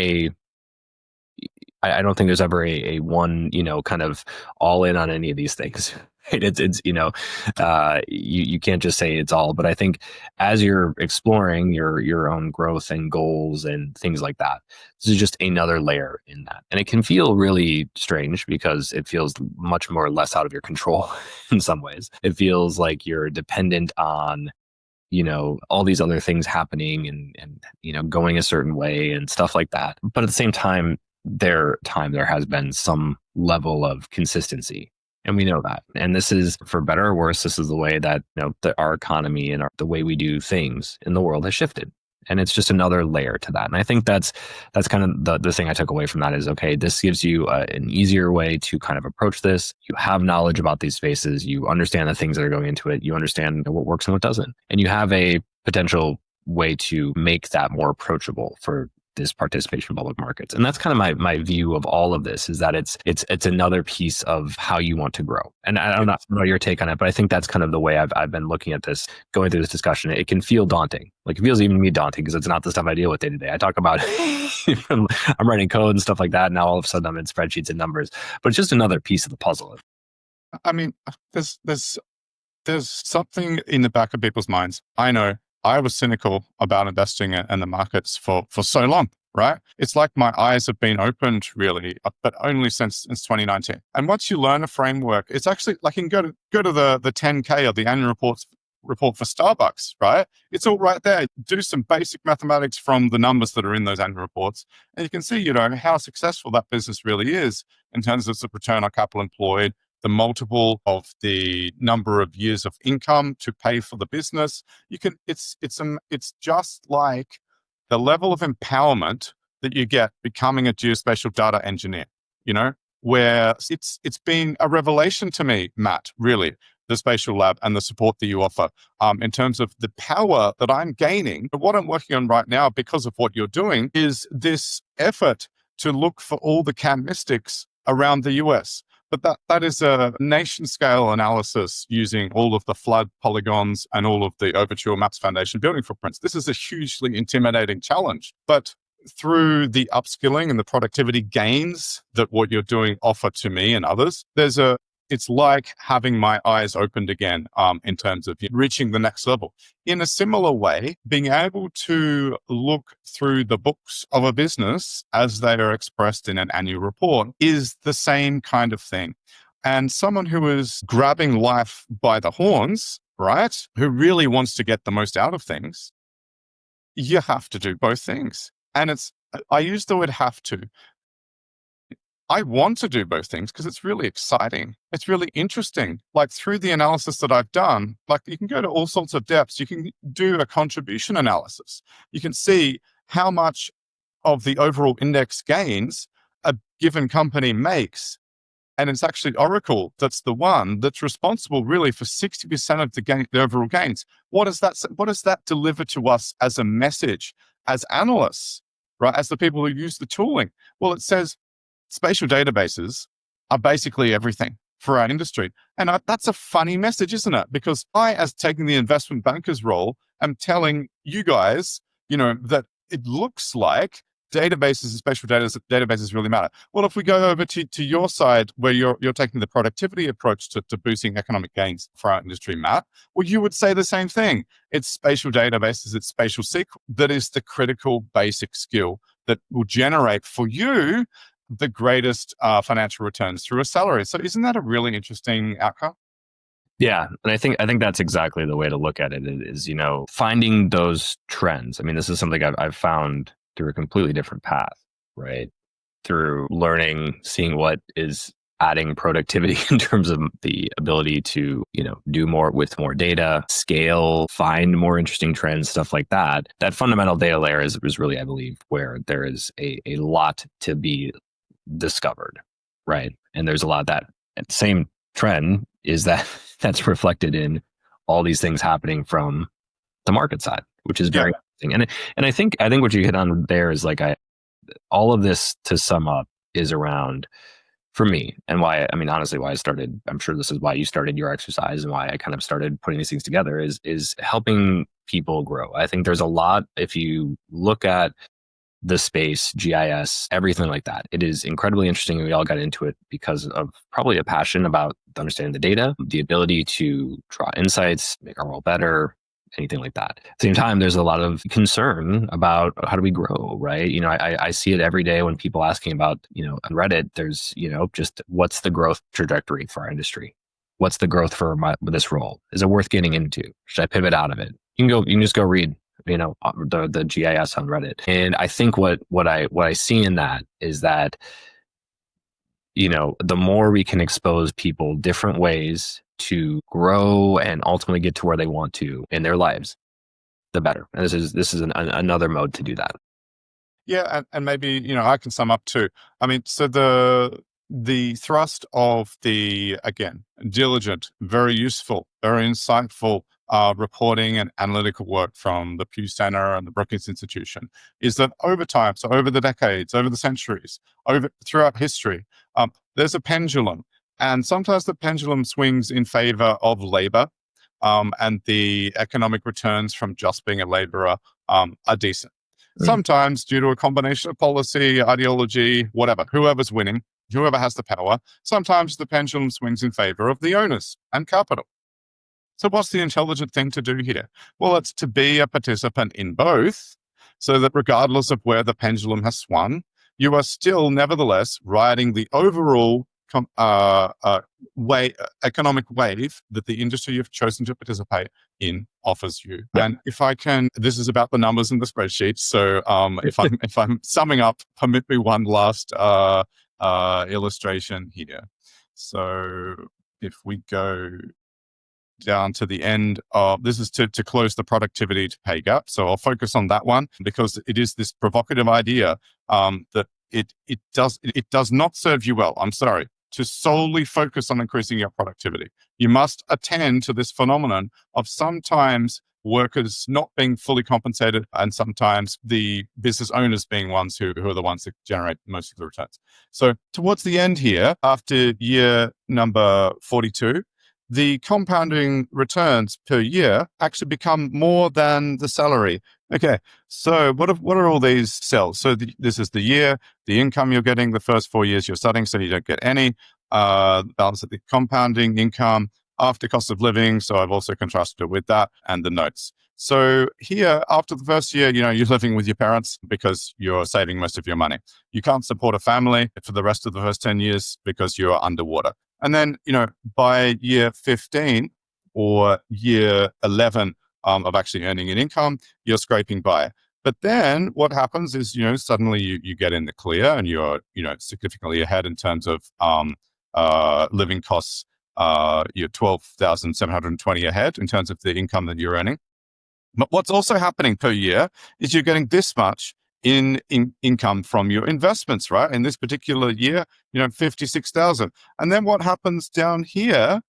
I don't think there's ever a one, kind of all in on any of these things. Right? It's you can't just say it's all, but I think as you're exploring your own growth and goals and things like that, this is just another layer in that. And it can feel really strange because it feels much more less out of your control in some ways. It feels like you're dependent on all these other things happening and going a certain way and stuff like that. But at the same time, there has been some level of consistency. And we know that. And this is, for better or worse, this is the way that our economy and the way we do things in the world has shifted. And it's just another layer to that. And I think that's kind of the thing I took away from that is, okay, this gives you an easier way to kind of approach this. You have knowledge about these spaces. You understand the things that are going into it. You understand what works and what doesn't. And you have a potential way to make that more approachable for this participation in public markets. And that's kind of my view of all of this, is that it's another piece of how you want to grow. And I don't know your take on it, but I think that's kind of the way I've been looking at this, going through this discussion. It can feel daunting. Like, it feels even to me daunting because it's not the stuff I deal with day to day. I talk about I'm writing code and stuff like that. Now all of a sudden I'm in spreadsheets and numbers, but it's just another piece of the puzzle. I mean, there's something in the back of people's minds. I know I was cynical about investing in the markets for so long, right? It's like my eyes have been opened really, but only since 2019. And once you learn a framework, it's actually like you can go to the 10K or the annual report for Starbucks, right? It's all right there. Do some basic mathematics from the numbers that are in those annual reports, and you can see, how successful that business really is in terms of the return on capital employed, the multiple of the number of years of income to pay for the business. It's just like the level of empowerment that you get becoming a geospatial data engineer, where it's been a revelation to me, Matt, really, the Spatial Lab and the support that you offer, in terms of the power that I'm gaining. But what I'm working on right now, because of what you're doing, is this effort to look for all the CAM mystics around the US. But that is a nation scale analysis using all of the flood polygons and all of the Overture Maps Foundation building footprints. This is a hugely intimidating challenge. But through the upskilling and the productivity gains that what you're doing offer to me and others, it's like having my eyes opened again, in terms of reaching the next level. In a similar way, being able to look through the books of a business as they are expressed in an annual report is the same kind of thing. And someone who is grabbing life by the horns, right, who really wants to get the most out of things, you have to do both things. And I use the word have to. I want to do both things because it's really exciting. It's really interesting. Like, through the analysis that I've done, like, you can go to all sorts of depths. You can do a contribution analysis. You can see how much of the overall index gains a given company makes. And it's actually Oracle that's the one that's responsible really for 60% of the overall gains. What does that deliver to us as a message, as analysts, right? As the people who use the tooling? Well, it says spatial databases are basically everything for our industry. And that's a funny message, isn't it? Because I, as taking the investment banker's role, am telling you guys, that it looks like databases and spatial databases really matter. Well, if we go over to your side, where you're taking the productivity approach to boosting economic gains for our industry, Matt, well, you would say the same thing. It's spatial databases, it's spatial SQL that is the critical basic skill that will generate for you the greatest financial returns through a salary. So isn't that a really interesting outcome? Yeah. And I think that's exactly the way to look at it is, finding those trends. I mean, this is something I've found through a completely different path, right? Through learning, seeing what is adding productivity in terms of the ability to, do more with more data, scale, find more interesting trends, stuff like that. That fundamental data layer is really, I believe, where there is a lot to be discovered, right? And there's a lot that same trend is that's reflected in all these things happening from the market side, which is very interesting. And I think what you hit on there is like all of this, to sum up, is around, for me, and why, honestly, why I started, I'm sure this is why you started your exercise and why I kind of started putting these things together, is helping people grow. I think there's a lot, if you look at the space, GIS, everything like that, it is incredibly interesting. And we all got into it because of probably a passion about understanding the data, the ability to draw insights, make our world better, anything like that. At the same time, there's a lot of concern about how do we grow, right? I see it every day when people asking about, on Reddit, there's, just what's the growth trajectory for our industry? What's the growth for this role? Is it worth getting into? Should I pivot out of it? You can just go read, the GIS on Reddit. And I think what I see in that is that, the more we can expose people different ways to grow and ultimately get to where they want to in their lives, the better. And this is another mode to do that. Yeah, and maybe, I can sum up too. So the thrust of the, again, diligent, very useful, very insightful reporting and analytical work from the Pew Center and the Brookings Institution is that over time, so over the decades, over the centuries, throughout history, there's a pendulum. And sometimes the pendulum swings in favor of labor, and the economic returns from just being a laborer are decent. Sometimes due to a combination of policy, ideology, whatever, whoever's winning, whoever has the power, sometimes the pendulum swings in favor of the owners and capital. So what's the intelligent thing to do here? Well, it's to be a participant in both, so that regardless of where the pendulum has swung, you are still nevertheless riding the overall economic wave that the industry you've chosen to participate in offers you. Yeah. And if I can, this is about the numbers in the spreadsheet. So if I'm summing up, permit me one last illustration here. So if we go down to the end of this, is to close the productivity to pay gap. So I'll focus on that one because it is this provocative idea that it does not serve you well. I'm sorry. To solely focus on increasing your productivity. You must attend to this phenomenon of sometimes workers not being fully compensated and sometimes the business owners being ones who are the ones that generate most of the returns. So towards the end here, after year number 42, the compounding returns per year actually become more than the salary. Okay, so what are all these cells? So this is the year, the income you're getting the first 4 years you're studying, so you don't get any. Balance of the compounding income after cost of living. So I've also contrasted it with that and the notes. So here, after the first year, you're living with your parents because you're saving most of your money. You can't support a family for the rest of the first 10 years because you're underwater. And then, by year 15 or year 11 of actually earning an income, you're scraping by. But then what happens is, suddenly you get in the clear and you're, significantly ahead in terms of living costs. You're 12,720 ahead in terms of the income that you're earning. But what's also happening per year is you're getting this much in income from your investments, right? In this particular year, 56,000. And then what happens down here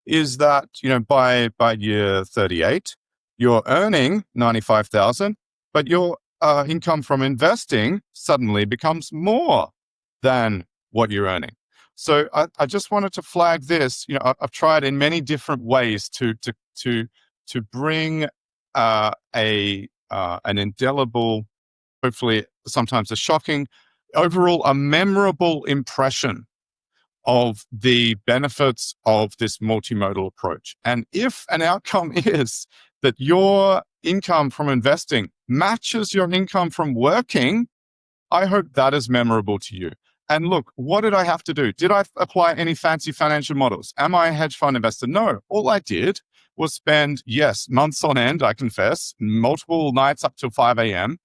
is that, by year 38, you're earning 95,000, but your income from investing suddenly becomes more than what you're earning. So I just wanted to flag this. I've tried in many different ways to bring an indelible, hopefully sometimes a shocking, overall a memorable impression of the benefits of this multimodal approach. And if an outcome is that your income from investing matches your income from working, I hope that is memorable to you. And look, what did I have to do? Did I apply any fancy financial models? Am I a hedge fund investor? No. All I did was spend, months on end, I confess, multiple nights up till 5 a.m.,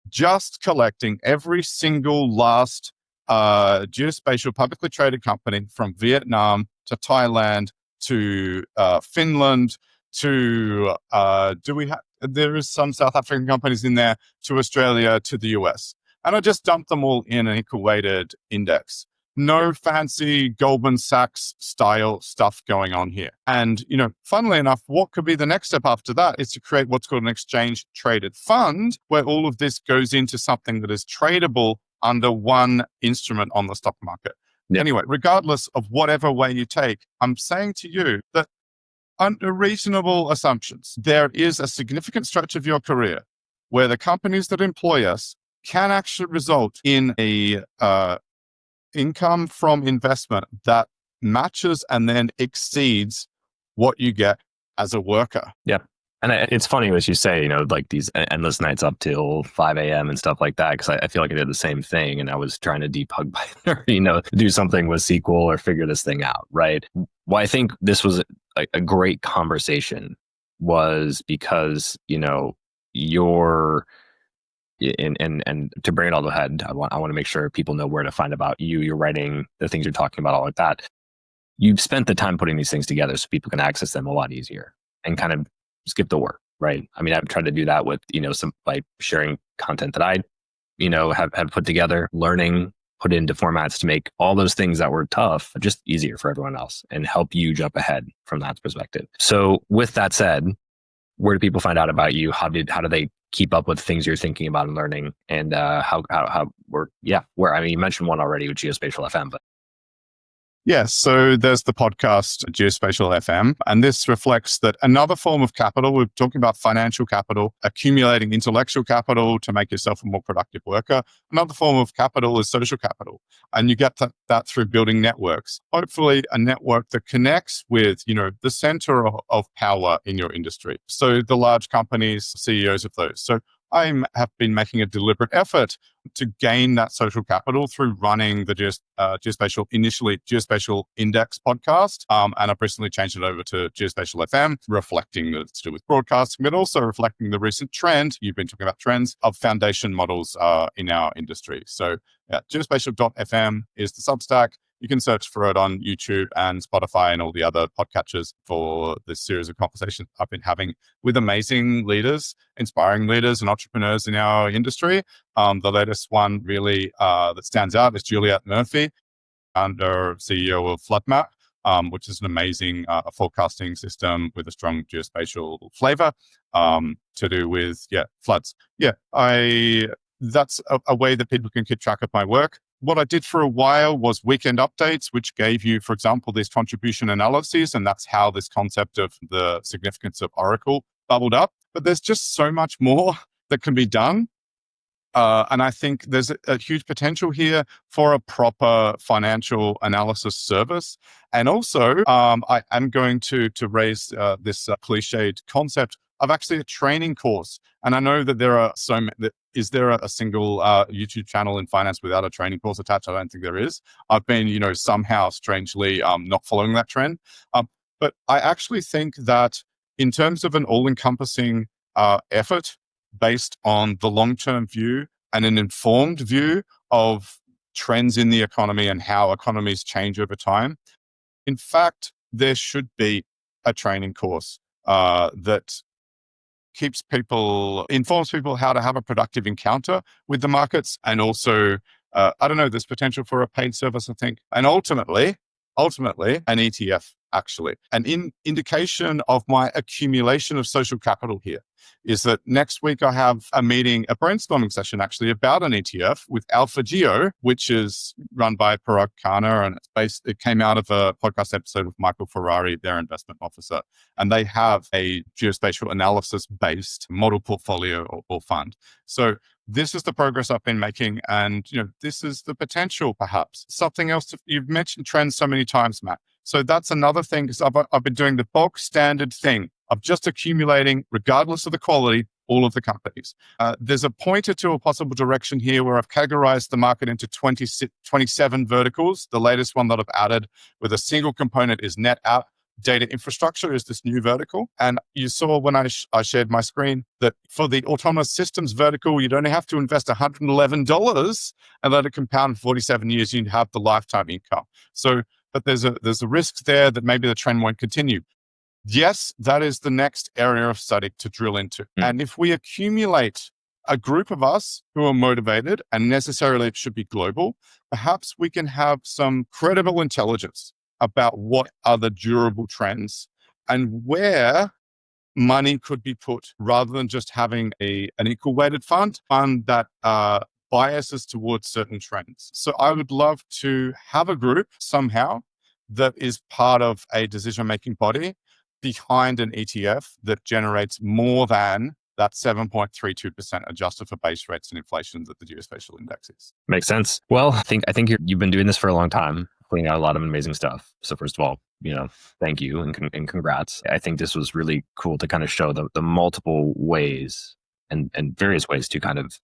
just collecting every single last geospatial publicly traded company from Vietnam to Thailand to Finland to there is some South African companies in there, to Australia, to the US. And I just dumped them all in an equal weighted index. No fancy Goldman Sachs style stuff going on here. And, funnily enough, what could be the next step after that is to create what's called an exchange traded fund, where all of this goes into something that is tradable under one instrument on the stock market. Yeah. Anyway, regardless of whatever way you take, I'm saying to you that under reasonable assumptions, there is a significant stretch of your career where the companies that employ us can actually result in a income from investment that matches and then exceeds what you get as a worker. Yeah. And it's funny as you say, like these endless nights up till 5 a.m. and stuff like that, because I feel like I did the same thing and I was trying to debug Python, do something with SQL or figure this thing out, right? Why I think this was a great conversation was because, you're, and to bring it all ahead, I want to make sure people know where to find about you, your writing, the things you're talking about, all like that. You've spent the time putting these things together so people can access them a lot easier and kind of skip the work, right? I mean, I've tried to do that with, by sharing content that I, have put together, learning, put into formats to make all those things that were tough just easier for everyone else and help you jump ahead from that perspective. So with that said, where do people find out about you? How do they keep up with things you're thinking about and learning? And where, I mean, you mentioned one already with Geospatial FM, but. Yeah, so there's the podcast Geospatial FM, and this reflects that another form of capital, we're talking about financial capital, accumulating intellectual capital to make yourself a more productive worker. Another form of capital is social capital, and you get that through building networks. Hopefully a network that connects with, the center of power in your industry. So the large companies, CEOs of those. So I have been making a deliberate effort to gain that social capital through running the initially Geospatial Index podcast. And I've recently changed it over to Geospatial FM, reflecting that it's to do with broadcasting, but also reflecting the recent trend, you've been talking about trends, of foundation models in our industry. So geospatial.fm is the Substack. You can search for it on YouTube and Spotify and all the other podcatchers for this series of conversations I've been having with amazing leaders, inspiring leaders and entrepreneurs in our industry. The latest one really that stands out is Juliet Murphy, founder, CEO of FloodMap, which is an amazing forecasting system with a strong geospatial flavor to do with floods. That's a way that people can keep track of my work. What I did for a while was weekend updates, which gave you, for example, these contribution analyses, and that's how this concept of the significance of Oracle bubbled up. But there's just so much more that can be done. And I think there's a huge potential here for a proper financial analysis service. And also, I am going to raise this cliched concept of actually a training course. And I know that there are is there a single YouTube channel in finance without a training course attached? I don't think there is. I've been, somehow strangely not following that trend. But I actually think that in terms of an all-encompassing effort based on the long-term view and an informed view of trends in the economy and how economies change over time, in fact, there should be a training course that informs people how to have a productive encounter with the markets. And also, there's potential for a paid service, I think. And ultimately, an ETF, actually. An indication of my accumulation of social capital here is that next week I have a brainstorming session actually about an ETF with Alpha Geo, which is run by Parag Khanna, and it came out of a podcast episode with Michael Ferrari, their investment officer. And they have a geospatial analysis based model portfolio or fund. So this is the progress I've been making. And, this is the potential, perhaps. Something else, you've mentioned trends so many times, Matt. So that's another thing, because I've been doing the bulk standard thing of just accumulating, regardless of the quality, all of the companies. There's a pointer to a possible direction here where I've categorized the market into 27 verticals. The latest one that I've added with a single component is NetApp, data infrastructure is this new vertical. And you saw when I shared my screen that for the autonomous systems vertical, you'd only have to invest $111 and let it compound 47 years. You'd have the lifetime income. So, but there's a risk there that maybe the trend won't continue. Yes, that is the next area of study to drill into. And if we accumulate a group of us who are motivated, and necessarily it should be global, perhaps we can have some credible intelligence about what are the durable trends and where money could be put, rather than just having an equal weighted fund that biases towards certain trends. So I would love to have a group somehow that is part of a decision-making body behind an ETF that generates more than that 7.32% adjusted for base rates and inflation that the Geospatial Index is. Makes sense. Well, I think you've been doing this for a long time, putting out a lot of amazing stuff. So first of all, thank you and congrats. I think this was really cool to kind of show the multiple ways and various ways to kind of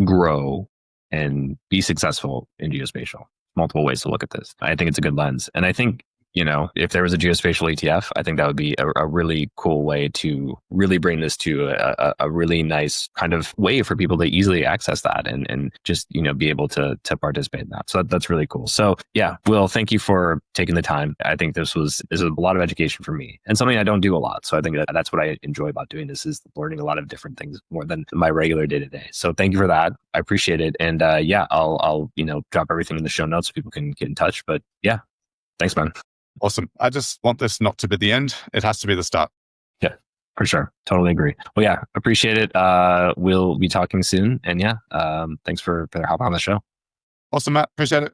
grow and be successful in geospatial. Multiple ways to look at this. I think it's a good lens. And I think, if there was a geospatial ETF, I think that would be a really cool way to really bring this to a really nice kind of way for people to easily access that and just, be able to participate in that. So that's really cool. So yeah, Will, thank you for taking the time. I think this is a lot of education for me and something I don't do a lot. So I think that's what I enjoy about doing this, is learning a lot of different things more than my regular day to day. So thank you for that. I appreciate it. And I'll drop everything in the show notes so people can get in touch. But yeah, thanks, man. Awesome. I just want this not to be the end. It has to be the start. Yeah, for sure. Totally agree. Well, yeah, appreciate it. We'll be talking soon. And yeah, thanks for hopping on the show. Awesome, Matt. Appreciate it.